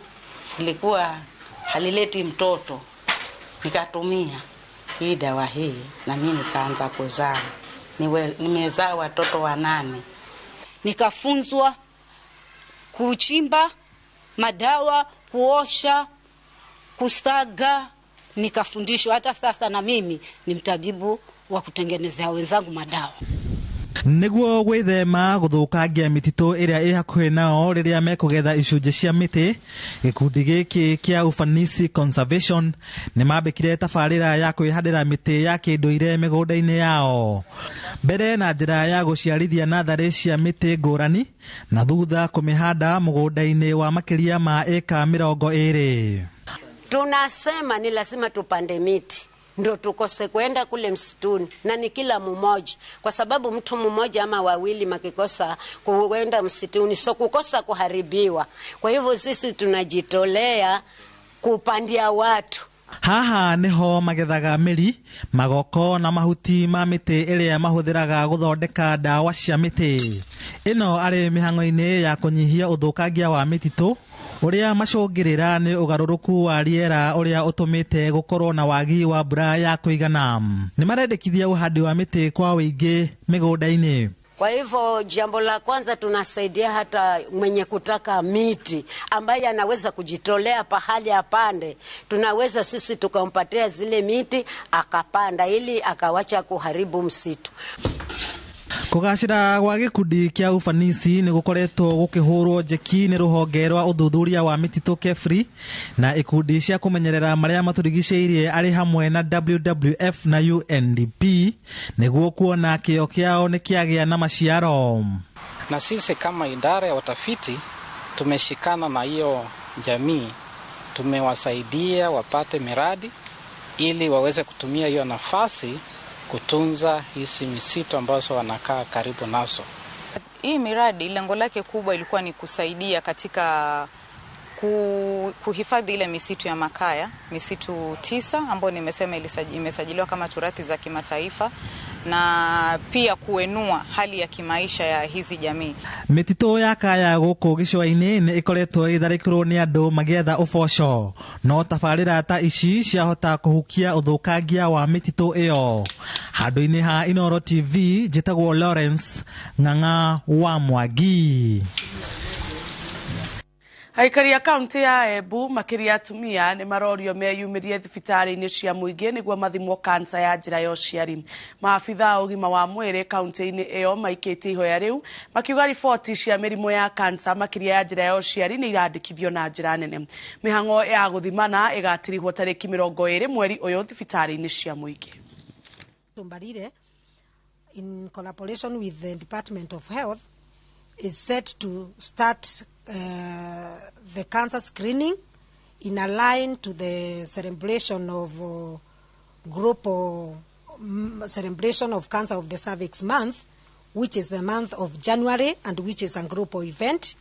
lilikuwa halileti mtoto, nikatumia hii dawa hii na mimi nikaanza kuzaa. Nimezaa watoto 8. Nikafunzwa kuchimba madawa, kuosha, kusaga, nikafundishwa. Hata sasa na mimi ni mtabibu wa kutengenezea wenzangu madawa. niguo gwithema guthukangia mitito iria i hakuhi nao riria mekugetha icunje cia miti. Gikundi giki kia ufanisi conservation ni mambikire tabarira ya kwihandira miti ya kinduire migunda-ini yao mbere na njira ya guciarithia nathari cia miti ngurani na thutha kumihanda mugunda-ini wa makiria ma eka 20. Tunasema ni lazima tupande miti ndio tukose kwenda kule msituni, na ni kila mmoja, kwa sababu mtu mmoja ama wawili makikosa kuenda msituni so kukosa kuharibiwa. Kwa hivyo sisi tunajitolea kupandia watu. Haha niho magethaga miri, magoko na mahuti ma miti iria mahuthiraga guthondeka dawa cia miti. Ino ari mihango-ini ya kunyihia uthukangia wa mititu uria macungirira ni ugaruruku wa riera uria utumite gukorwo na wagi wa mbura ya kuigana. Ni marendekithia uhandi wa miti kwa wingi migunda-ini. Kwa hivyo jambo la kwanza tunasaidia hata mwenye kutaka miti ambaye anaweza kujitolea pahali apande. Tunaweza sisi tukampatia zile miti akapanda ili akawacha kuharibu msitu. Kugacira gwa gikundi kia ufanisi ni gukoretwo gukihurwo jeki ni ruhonge rwa uthuthuria wa mititu KEFRI na ikundi cia kumenyerera maria maturigiceirie ari hamwe na WWF na UNDP niguo kuona kio kiao ni kiagia na maciaro. Na sisi kama idara ya utafiti tumeshikana na hiyo jamii, tumewasaidia wapate miradi ili waweze kutumia hiyo nafasi kutunza hizi misitu ambazo wanakaa karibu nazo. Hii miradi lengo lake kubwa ilikuwa ni kusaidia katika kuhifadhi ile misitu ya makaya, misitu 9 ambayo nimesema imesajiliwa kama turathi za kimataifa, na pia kuenua hali ya kimaisha ya hizi jamii. Mitito ya kaya guku gicwa-ini ni ikoretwo itharikirwo ni andu magietha uboco, no tabarira ta ici ciahota kuhukia uthukangia wa mitito iyo. Handu-ini ha Inoro TV njitagwo Lawrence Ng'ang'a wa Mwangi. Aikari ya kaunti ya Embu makiria atumia ni marorio meyumirie thibitari-ini cia muingi niguo mathimwo kansa ya njira ya uciari. Maabitha ugima wa mwiri kaunti-ini iyo maikite ihoya riu makiuga riboti cia mirimu ya kansa makiria ya njira ya uciari ni irandikithio na njira nene. Mihango ya guthimana igatirihwo tariki 20 mweri uyu thibitari-ini cia muingi. Tumbarire in collaboration with the Department of Health is set to start the cancer screening in a line to the celebration of celebration of Cancer of the Cervix month, which is the month of January and which is a group event.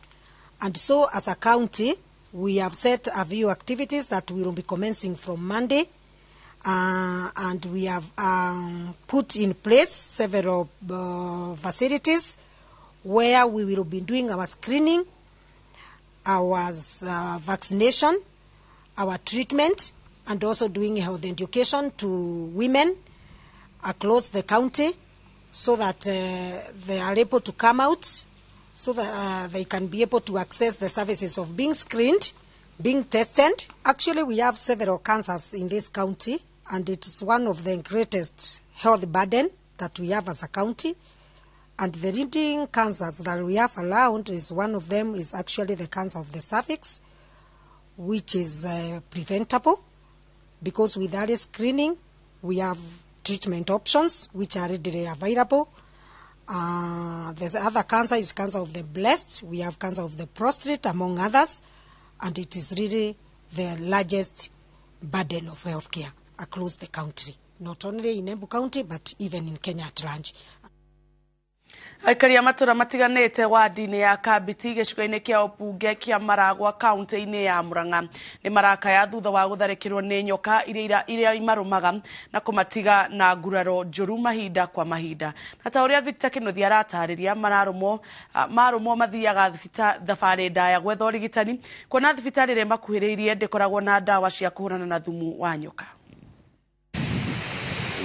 And so as a county, we have set a few activities that will be commencing from Monday, and we have put in place several facilities where we will be doing our screening, our vaccination, our treatment, and also doing health education to women across the county so that they are able to come out, so that they can be able to access the services of being screened, being tested. Actually, we have several cancers in this county, and it is one of the greatest health burden that we have as a county. And the leading cancers that we have around is one of them is actually the cancer of the cervix, which is preventable because with early screening we have treatment options which are readily available. The other cancer is cancer of the breast. We have cancer of the prostate, among others, and it is really the largest burden of healthcare across the country, not only in Embu County but even in Kenya at large. Aikari ya matura matiganite wadi-ini ya Kabiti gicigo-ini kia ubunge kia Maragwa kaunti-ini ya Murang'a ni marakaya thutha wa gutharikirwo ni nyoka iria imarumaga na kumatiga na nguraro njuru mahinda kwa mahinda. Na ta uria Victor Kinuthia aratariria marumwo mathiaga thabari ndaya gwetha urigitani kuona thibitari ire makuhiriirie ndikoragwo na ndawa cia kuhurana na thumu wa nyoka.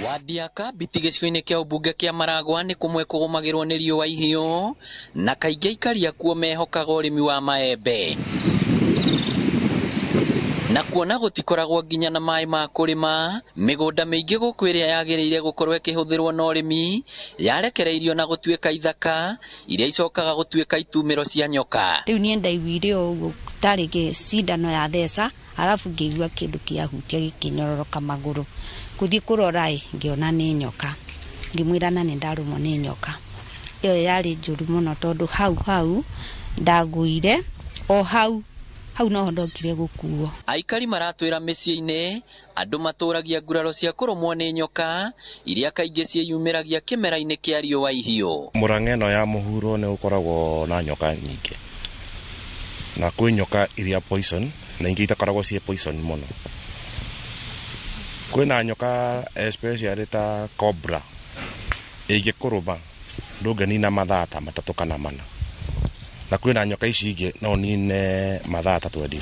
Wadi ya Kabiti gicigo-ini kia ubunge kia Maragwa ni kumwe kugumagirwo ni riũa ihio na kaingĩ aikari akuo mehokaga ũrĩmi wa maembe. na kuona gutikoragwo nginya na mai ma kurima migunda mingi guku iria yagiriire gukorwo ikihũthĩrwo na ũrĩmi yarekereirio na gutuĩka ithaka iria icokaga gutuĩka itumĩro cia nyoka. Riu nie ndaiguire ũguo tarĩ gĩcindano ya theca arabu ngĩigua kĩndũ kĩahutia gĩkĩnyororoka magũrũ gũthiĩ kũrora ngĩona nĩ nyoka ngĩmwĩra na nĩ ndarũmwo nĩ nyoka. Iyo yarĩ njũru mũno tondũ hau ndaguire o hau no ndokire gukuo. Aikari maratwĩra mĩciĩ-inĩ andũ matũragia nguraro cia kũrũmwo nĩ nyoka iria kaingĩ ciĩyumĩragia kĩmera-inĩ kĩa riũa ihiũ. Mũrang'a ĩno ya mũhuro nĩ ũkoragwo na nyoka nyingĩ na kwĩ nyoka iria poison na ingĩ itakoragwo ciĩ poison mũno. Kwĩna nyoka especially ta cobra ĩngĩkũrũma ndũngĩnina mathaa ta 3 kana 4 na kwĩna nyoka ici ingĩ no nine mathaa 24.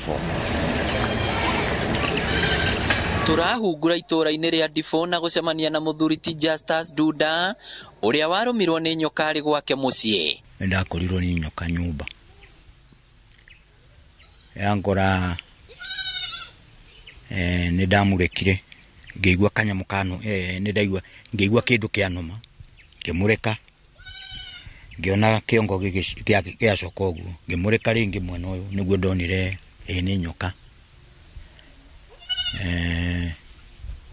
Turahungura itũra-inĩ rĩa Ndifo na gũcemania na mũthuri ti Justus Duda ũrĩa warũmirwo nĩ nyoka arĩ gwake mũciĩ. Ndakorirwo nĩ nyoka nyumba yangora nĩ ndamurekire ngĩigua kanyamũ kano ngĩigua kĩndũ kĩanoma ngĩmũreka ngiona kiongo gĩacoka ũguo ngĩmũreka rĩngĩ mwena ũyũ nĩguo ndonire nĩ nyoka.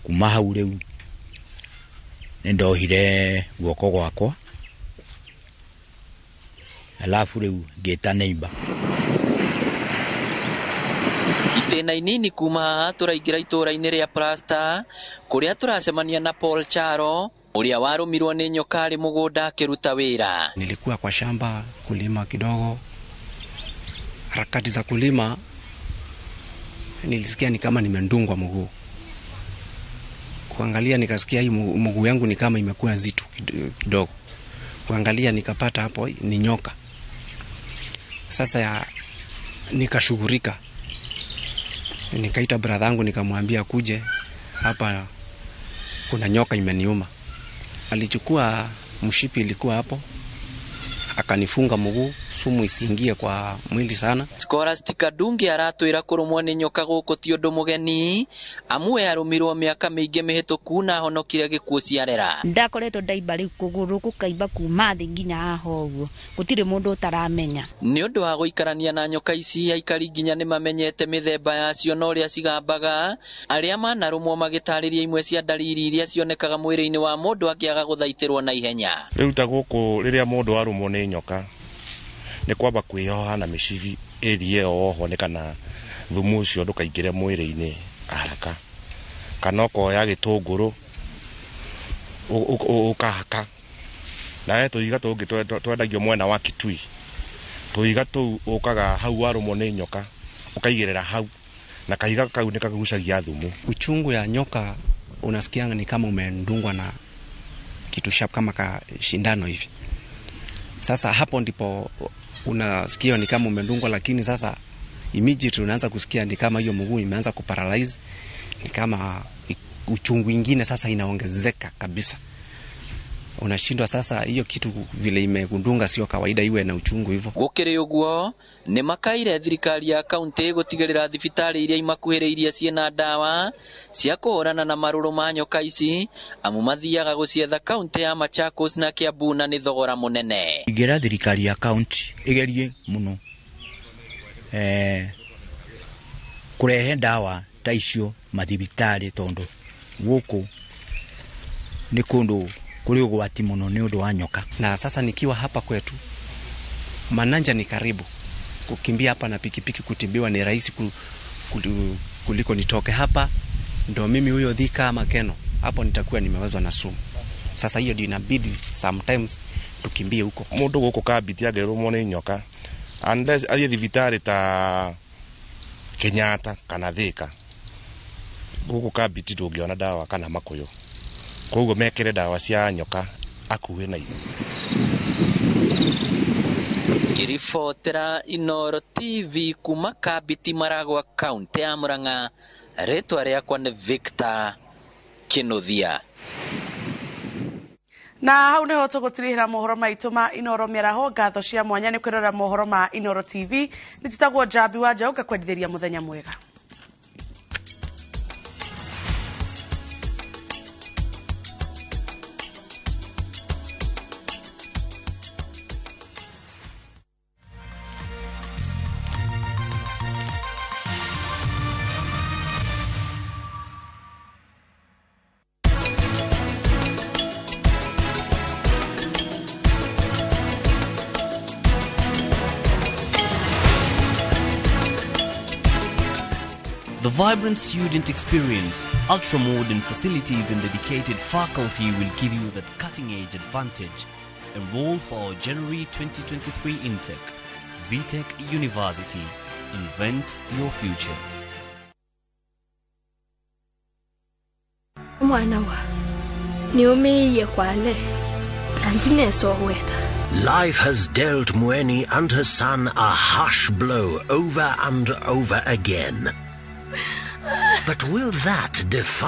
Kuma hau rĩu nĩ ndohire guoko gwakwa alafu rĩu ngĩta neighbor. Itĩna inini kuma haha tũraingĩra itũra-inĩ rĩa Plasta kũrĩa tũracemania na Paul Charo uria warumirwo ni nyoka ari mugunda akiruta wira. Nilikuwa kwa shamba kulima kidogo. Harakati za kulima nilisikia ni kama nimendungwa mguu. Kuangalia nikasikia hii mguu yangu ni kama imekuwa nzito kidogo. Kuangalia nikapata hapo ni nyoka. Sasa nikashughulika. Nikaita brother yangu nikamwambia kuje hapa kuna nyoka imeniuma. Alichukua mshipi ilikuwa hapo akanifunga mguu sumu isiingie kwa mwili sana. Scholastica Dungi aratwira kurumwo ni nyoka guku ti undu mugeni amwe arumirwo miaka miingi mihituku na honokire gikuo ciarera. Ndakoretwo ndaimba riu kuguru kukaimba kuma thi nginya haho uguo gutire mundu utaramenya. Ni undu wa guikarania na nyoka ici aikari nginya ni mamenyete mithemba yacio no ria cigambaga aria manarumwo magitariria imwe cia dalili iria cionekaga mwiri-ini wa mundu akiaga guthaitirwo na ihenya. Riu ta guku riria mundu arumwo ni nyoka ni kwamba kwihoha na micibi ĩrie oho ni kana thumu ucio ndukaingire mwiri-ini haraka kana okoya gitunguru ukahaka na tuiga tungi twendagio mwena wa Kitui tuiga tu ukaga hau warumwo ni nyoka ukaigirira hau na kahiga kau ni kagucagia thumu. Uchungu ya nyoka unasikia ni kama umendungwa na kitu sharp kama ka shindano hivi. Sasa hapo ndipo unasikia ni kama umendungwa, lakini sasa immediately unaanza kusikia ni kama hiyo mguu imeanza kuparalyze, ni kama uchungu ingine sasa inaongezeka kabisa. Unashindwa sasa hiyo kitu vile imegundunga sio kawaida iwe na uchungu hivyo. Gukiri uguo ni makaire thirikari ya kaunti gutigirira thibitari iria imakuhiriirie ciena dawa cia kuhurana na maruru ma nyoka ici amu mathiaga gucietha kaunti ya Machakos na Kiambu na ni thogora munene. Igera thirikari ya kaunti igerie muno kurehe dawa ta icio mathibitari tondu guku ni kundu kuri ugwati muno ni undu wa nyoka. Na sasa nikiwa hapa kwetu Mananja ni karibu, kukimbia hapa na pikipiki kutibiwa ni rahisi kuliko nitoke hapa ndo mimi huyo Thika ama Keno hapo nitakuwa nimewezwa na sumu. Sasa hiyo ndio inabidi sometimes tukimbie huko. Mundu guku kabiti agerumwo ni nyoka unless athi thibitari ta Kenyatta kana Thika guku kabiti ndungiona dawa kana Makuyu, koguo mekire dawa cia nyoka akuwe na iyo. Kirifotera Inoro TV kuma Kabiti Maragwa kaunti ya Murang'a, ritwa riakwa ni Victor Kinuthia. Na hau niho tugutirihira mohoro maitu ma Inoro mĩaraho. Ngatho cia mwanya ni kwirora mohoro ma Inoro TV. Nititagwo Jabi wa Njau, ngakwendithĩria muthenya mwega. The vibrant student experience, ultra-modern facilities and dedicated faculty will give you that cutting-edge advantage. Enroll for our January 2023 intake. ZTech University. Invent your future. Mwana wa niumiye kwale andine soweta. Life has dealt Mweni and her son a harsh blow over and over again. But will that define